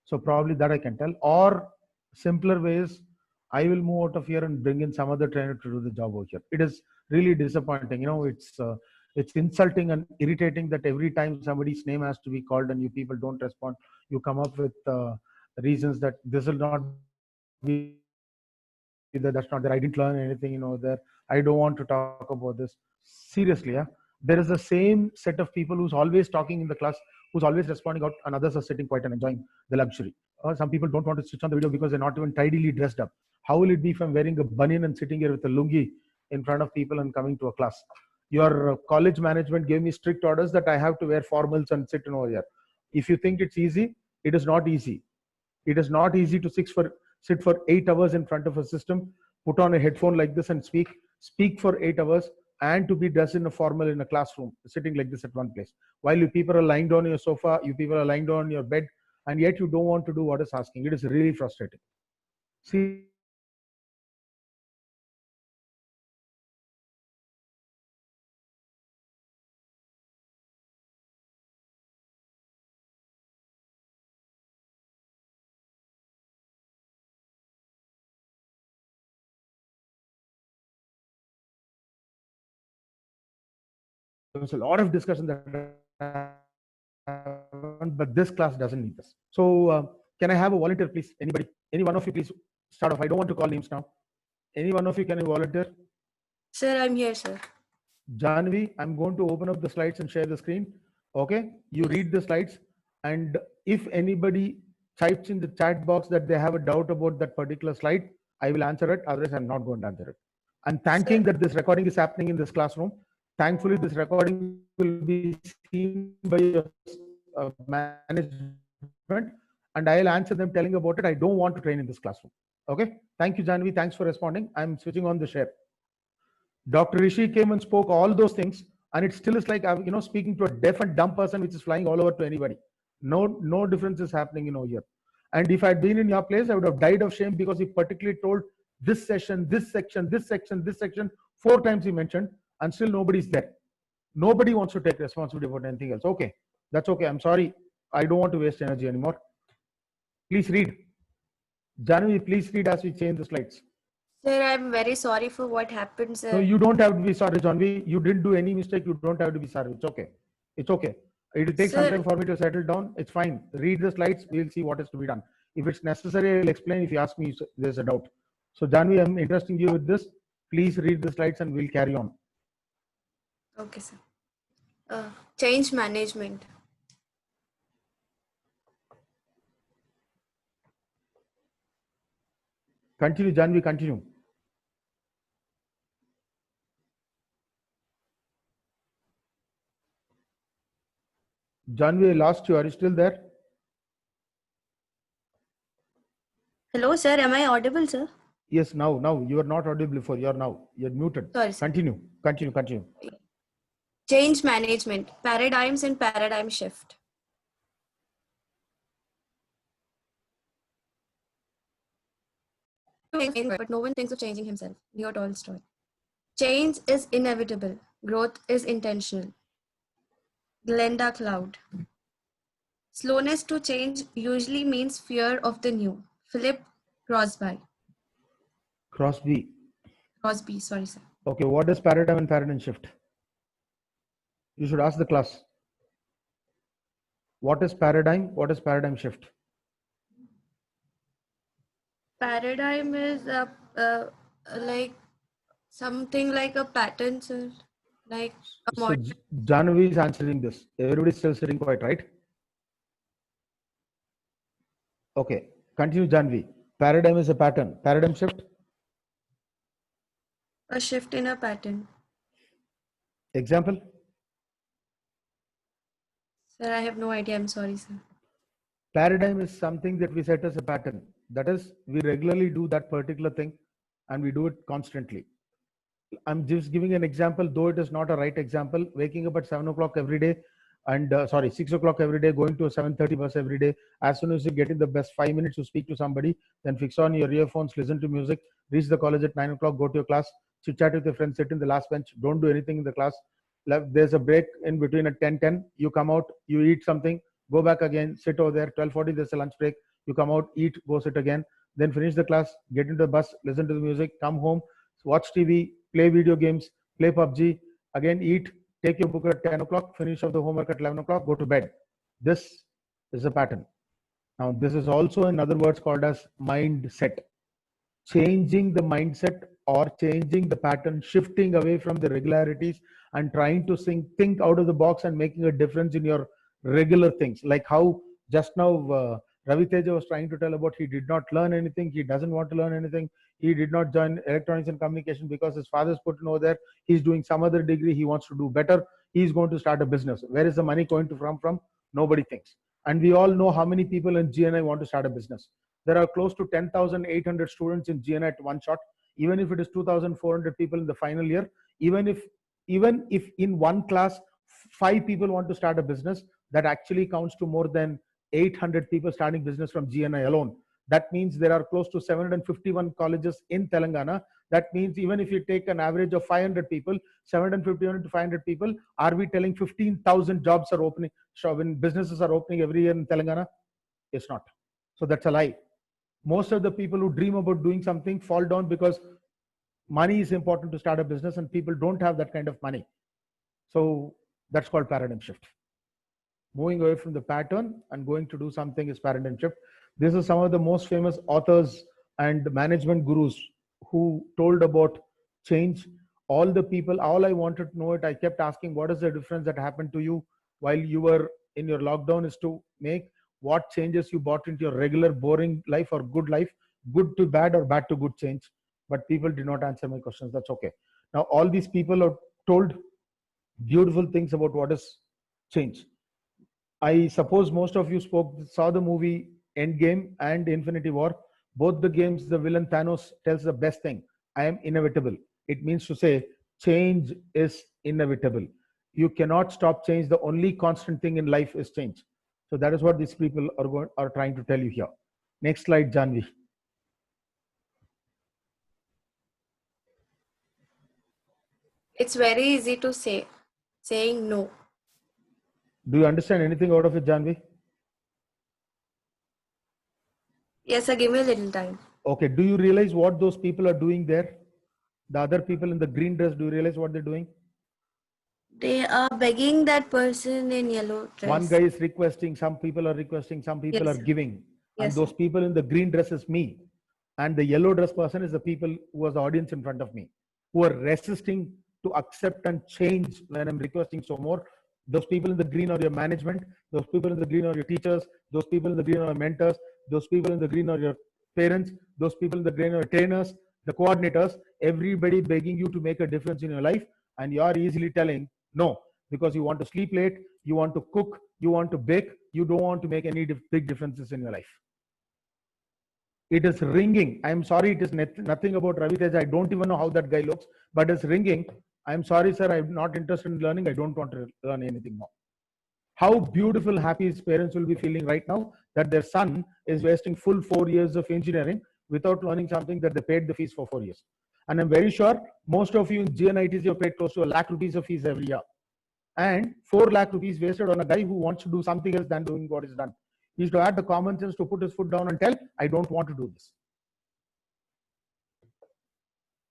So probably that I can tell. Or simpler ways, I will move out of here and bring in some other trainer to do the job over here. It is really disappointing. You know, it's insulting and irritating that every time somebody's name has to be called and you people don't respond, you come up with reasons that this will not be that, that's not there. I didn't learn anything, you know, there. I don't want to talk about this. Seriously, yeah. There is the same set of people who's always talking in the class, who's always responding out, and others are sitting quiet and enjoying the luxury. Or some people don't want to switch on the video because they're not even tidily dressed up. How will it be if I'm wearing a bunian and sitting here with a lungi in front of people and coming to a class? Your college management gave me strict orders that I have to wear formals and sit in over here. If you think it's easy, it is not easy. It is not easy to sit for 8 hours in front of a system, put on a headphone like this and speak for 8 hours, and to be dressed in a formal in a classroom, sitting like this at one place. While you people are lying down on your sofa, you people are lying down on your bed, and yet you don't want to do what is asking. It is really frustrating. See, there was a lot of discussion that haven't, but this class doesn't need this. So can I have a volunteer, please? Anybody? Any one of you, please start off. I don't want to call names now. Any one of you can volunteer? Sir, I'm here, sir. Janvi, I'm going to open up the slides and share the screen. Okay, you read the slides, and if anybody types in the chat box that they have a doubt about that particular slide, I will answer it. Otherwise, I'm not going to answer it. I'm thanking that this recording is happening in this classroom. Thankfully, this recording will be seen by your management, and I'll answer them telling about it. I don't want to train in this classroom. Okay, thank you, Janvi. Thanks for responding. I'm switching on the share. Dr. Rishi came and spoke all those things, and it still is like, speaking to a deaf and dumb person which is flying all over to anybody. No difference is happening here. And if I'd been in your place, I would have died of shame, because he particularly told this session, this section, this section, this section, 4 times he mentioned, and still nobody's there. Nobody wants to take responsibility about anything else. Okay, that's okay. I'm sorry. I don't want to waste energy anymore. Please read. Janvi, please read as we change the slides. Sir, I'm very sorry for what happened, sir. No, you don't have to be sorry, Janvi. You didn't do any mistake. You don't have to be sorry. It's okay. It's okay. It will take some time for me to settle down. It's fine. Read the slides. We'll see what is to be done. If it's necessary, I'll explain. If you ask me, there's a doubt. So, Janvi, I'm interesting you with this. Please read the slides and we'll carry on. Okay, sir. Change management. Continue, Janvi, continue. Janvi, I lost you. Are you still there? Hello, sir. Am I audible, sir? Yes, now. You are not audible before. You're muted. Sorry, sir. Continue. Change management. Paradigms and paradigm shift. But no one thinks of changing himself. Leo Tolstoy. Change is inevitable. Growth is intentional. Glenda Cloud. Slowness to change usually means fear of the new. Philip Crosby. Crosby, sorry, sir. Okay, what is paradigm and paradigm shift? You should ask the class. What is paradigm? What is paradigm shift? Paradigm is like something like a pattern, sir. Like a So model. Janvi is answering this. Everybody's still sitting quiet, right? Okay, continue, Janvi. Paradigm is a pattern. Paradigm shift? A shift in a pattern. Example? Sir, I have no idea. I'm sorry, sir. Paradigm is something that we set as a pattern. That is, we regularly do that particular thing and we do it constantly. I'm just giving an example, though it is not a right example. Waking up at 7 o'clock every day and 6 o'clock every day, going to a 7:30 bus every day. As soon as you get in the best 5 minutes to speak to somebody, then fix on your earphones, listen to music, reach the college at 9 o'clock, go to your class, chit chat with your friends, sit in the last bench, don't do anything in the class. There's a break in between at 10:10, you come out, you eat something, go back again, sit over there. 12:40, there's a lunch break, you come out, eat, go sit again, then finish the class, get into the bus, listen to the music, come home, watch TV, play video games, play PUBG, again eat, take your book at 10 o'clock, finish off the homework at 11 o'clock, go to bed. This is a pattern. Now, this is also in other words called as mindset. Changing the mindset or changing the pattern, shifting away from the regularities and trying to think out of the box and making a difference in your regular things. Like how just now Ravi Teja was trying to tell about he did not learn anything, he doesn't want to learn anything, he did not join electronics and communication because his father's put him over there, he's doing some other degree, he wants to do better, he's going to start a business. Where is the money going to come from? Nobody thinks. And we all know how many people in GNI want to start a business. There are close to 10,800 students in GNI at one shot. Even if it is 2,400 people in the final year, even if in one class 5 people want to start a business, that actually counts to more than 800 people starting business from GNI alone. That means there are close to 751 colleges in Telangana. That means even if you take an average of 500 people, 751 to 500 people, are we telling 15,000 jobs are opening, when businesses are opening every year in Telangana? It's not. So that's a lie. Most of the people who dream about doing something fall down because money is important to start a business and people don't have that kind of money. So that's called paradigm shift. moving away from the pattern and going to do something is paradigm shift. This is some of the most famous authors and management gurus who told about change. All the people, all I wanted to know it, I kept asking, what is the difference that happened to you while you were in your lockdown, is to make what changes you brought into your regular boring life or good life, good to bad or bad to good change. But people did not answer my questions. That's okay. Now, all these people are told beautiful things about what is change. I suppose most of you saw the movie Endgame and Infinity War. Both the games, the villain Thanos tells the best thing: I am inevitable. It means to say change is inevitable. You cannot stop change. The only constant thing in life is change. So that is what these people are trying to tell you here. Next slide, Janvi. It's very easy to say, saying no. Do you understand anything out of it, Janvi? Yes, sir, give me a little time. Okay. Do you realize what those people are doing there? The other people in the green dress, do you realize what they're doing? They are begging that person in yellow dress. One guy is requesting, some people are requesting, some people Yes, are sir. giving. Yes, And those sir. people in the green dress is me. And the yellow dress person is the people who was the audience in front of me, who are resisting to accept and change when I'm requesting so more. Those people in the green are your management. Those people in the green are your teachers. Those people in the green are your mentors. Those people in the green are your parents. Those people in the green are your trainers, the coordinators, everybody begging you to make a difference in your life. And you are easily telling no, because you want to sleep late, you want to cook, you want to bake, you don't want to make any big differences in your life. It is ringing. I'm sorry, it is nothing about Ravi Teja. I don't even know how that guy looks, but it's ringing. I'm sorry, sir, I'm not interested in learning. I don't want to learn anything more. How beautiful, happy his parents will be feeling right now that their son is wasting full 4 years of engineering without learning something that they paid the fees for 4 years. And I'm very sure most of you in GNITs have paid close to ₹1,00,000 of fees every year. And 4 lakh rupees wasted on a guy who wants to do something else than doing what is done. He's to add the common sense to put his foot down and tell, I don't want to do this.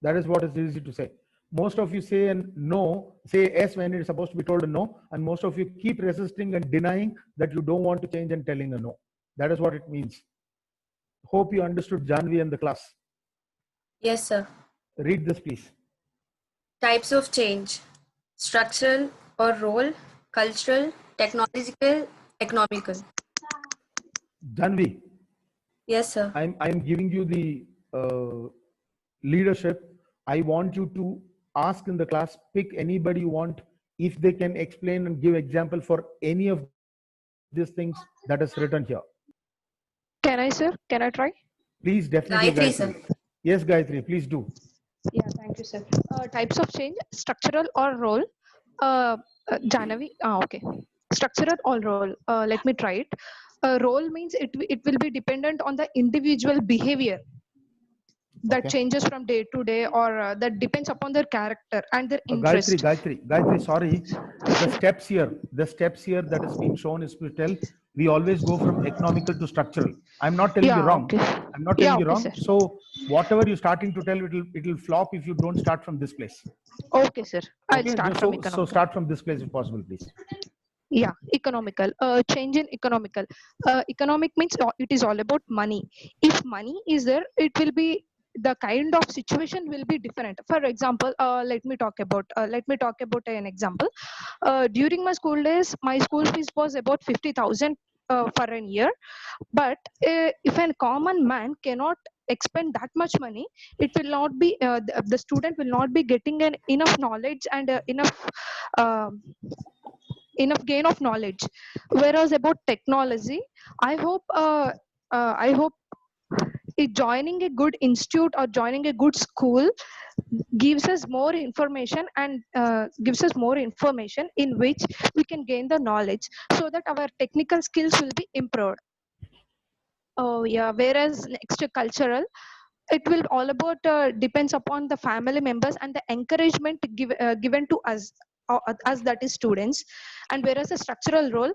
That is what is easy to say. Most of you say no, say yes when it is supposed to be told a no, and most of you keep resisting and denying that you don't want to change and telling a no. That is what it means. Hope you understood Janvi and the class. Yes, sir. Read this, please. Types of change: structural or role, cultural, technological, economical. Janvi. Yes, sir. I'm giving you the leadership. I want you to ask in the class, pick anybody you want, if they can explain and give example for any of these things that is written here. Can I, sir? Can I try? Please, definitely, Gayatri, Gayatri. Yes, Gayatri, please do. Yeah, thank you, sir. Types of change: structural or role. Janavi, okay. Structural or role. Let me try it. Role means it will be dependent on the individual behavior that Okay. changes from day to day, or that depends upon their character and their interest. Gayatri, sorry. The steps here that is being shown is to tell we always go from economical to structural. I'm not telling you wrong. Okay. I'm not telling you okay, wrong. sir. So whatever you're starting to tell, it will flop if you don't start from this place. Okay, sir. I'll Okay, start so, from so economical. start from this place if possible, please. Yeah, economical. Change in economical. Economic means it is all about money. If money is there, it will be the kind of situation will be different. For example, let me talk about an example. During my school days, my school fees was about 50,000 for a year. But if a common man cannot expend that much money, it will not be the student will not be getting enough knowledge and enough gain of knowledge. Whereas about technology, I hope joining a good institute or joining a good school gives us more information and in which we can gain the knowledge so that our technical skills will be improved. Oh yeah. Whereas next to cultural, it will all about depends upon the family members and the encouragement given to us, that is students. And whereas a structural role,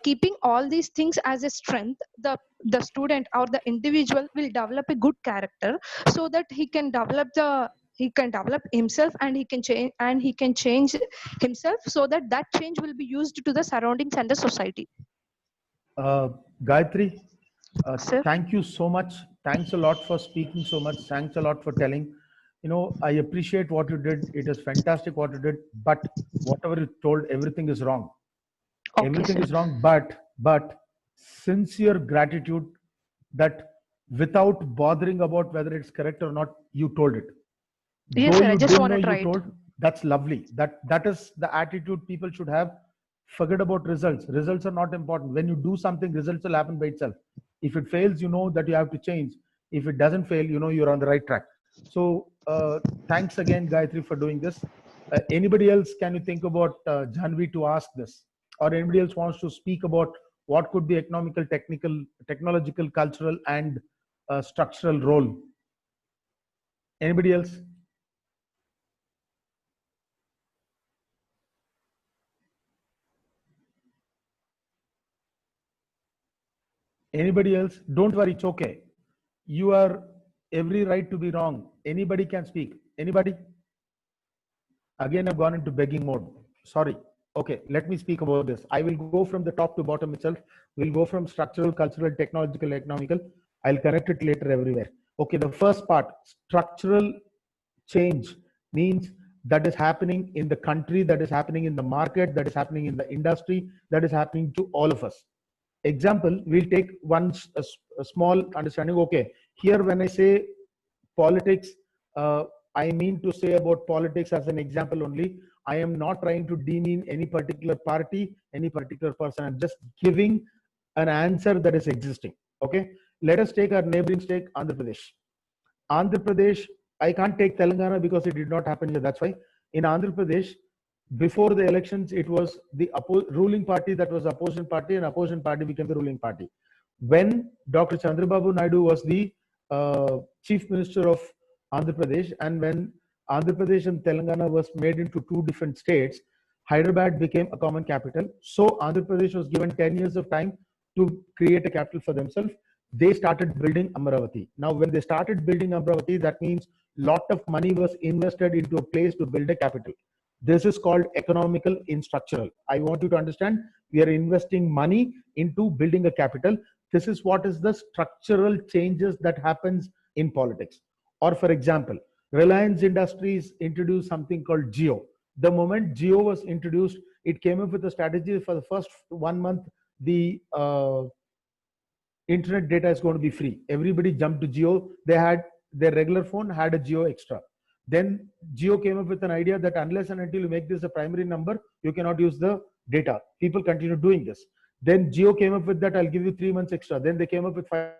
keeping all these things as a strength, the student or the individual will develop a good character so that he can develop he can develop himself, and he can change himself, so that that change will be used to the surroundings and the society. Gayatri, Sir? thank you so much. Thanks a lot for speaking so much. Thanks a lot for telling. You know, I appreciate what you did. It is fantastic what you did, but whatever you told, everything is wrong. Okay, Everything sir. is wrong, but sincere gratitude that without bothering about whether it's correct or not, you told it. Yes, Though sir, I you just didn't want know to try you it. told, that's lovely. That is the attitude people should have. Forget about results. Results are not important. When you do something, results will happen by itself. If it fails, you know that you have to change. If it doesn't fail, you know you're on the right track. So thanks again, Gayatri, for doing this. Anybody else, can you think about Janvi to ask this? Or anybody else wants to speak about what could be economical, technical, technological, cultural, and structural role? Anybody else? Anybody else? Don't worry, it's okay. You are every right to be wrong. Anybody can speak. Anybody? Again, I've gone into begging mode. Sorry. Okay, let me speak about this. I will go from the top to bottom itself. We'll go from structural, cultural, technological, economical. I'll connect it later everywhere. Okay, the first part, structural change, means that is happening in the country, that is happening in the market, that is happening in the industry, that is happening to all of us. Example, we'll take a small understanding. Okay, here when I say politics, I mean to say about politics as an example only. I am not trying to demean any particular party, any particular person. I'm just giving an answer that is existing. Okay, let us take our neighboring state, Andhra Pradesh. Andhra Pradesh, I can't take Telangana because it did not happen here. That's why in Andhra Pradesh, before the elections, it was the ruling party that was opposition party, and opposition party became the ruling party. When Dr. Chandrababu Naidu was the chief minister of Andhra Pradesh, and when Andhra Pradesh and Telangana was made into two different states, Hyderabad became a common capital. So Andhra Pradesh was given 10 years of time to create a capital for themselves. They started building Amaravati. Now, when they started building Amaravati, that means lot of money was invested into a place to build a capital. This is called economical in structural. I want you to understand, we are investing money into building a capital. This is what is the structural changes that happens in politics. Or for example, Reliance Industries introduced something called Jio. The moment Jio was introduced, it came up with a strategy for the first 1 month, the internet data is going to be free. Everybody jumped to Jio. They had their regular phone, had a Jio extra. Then Jio came up with an idea that unless and until you make this a primary number, you cannot use the data. People continue doing this. Then Jio came up with that, I'll give you 3 months extra. Then they came up with 5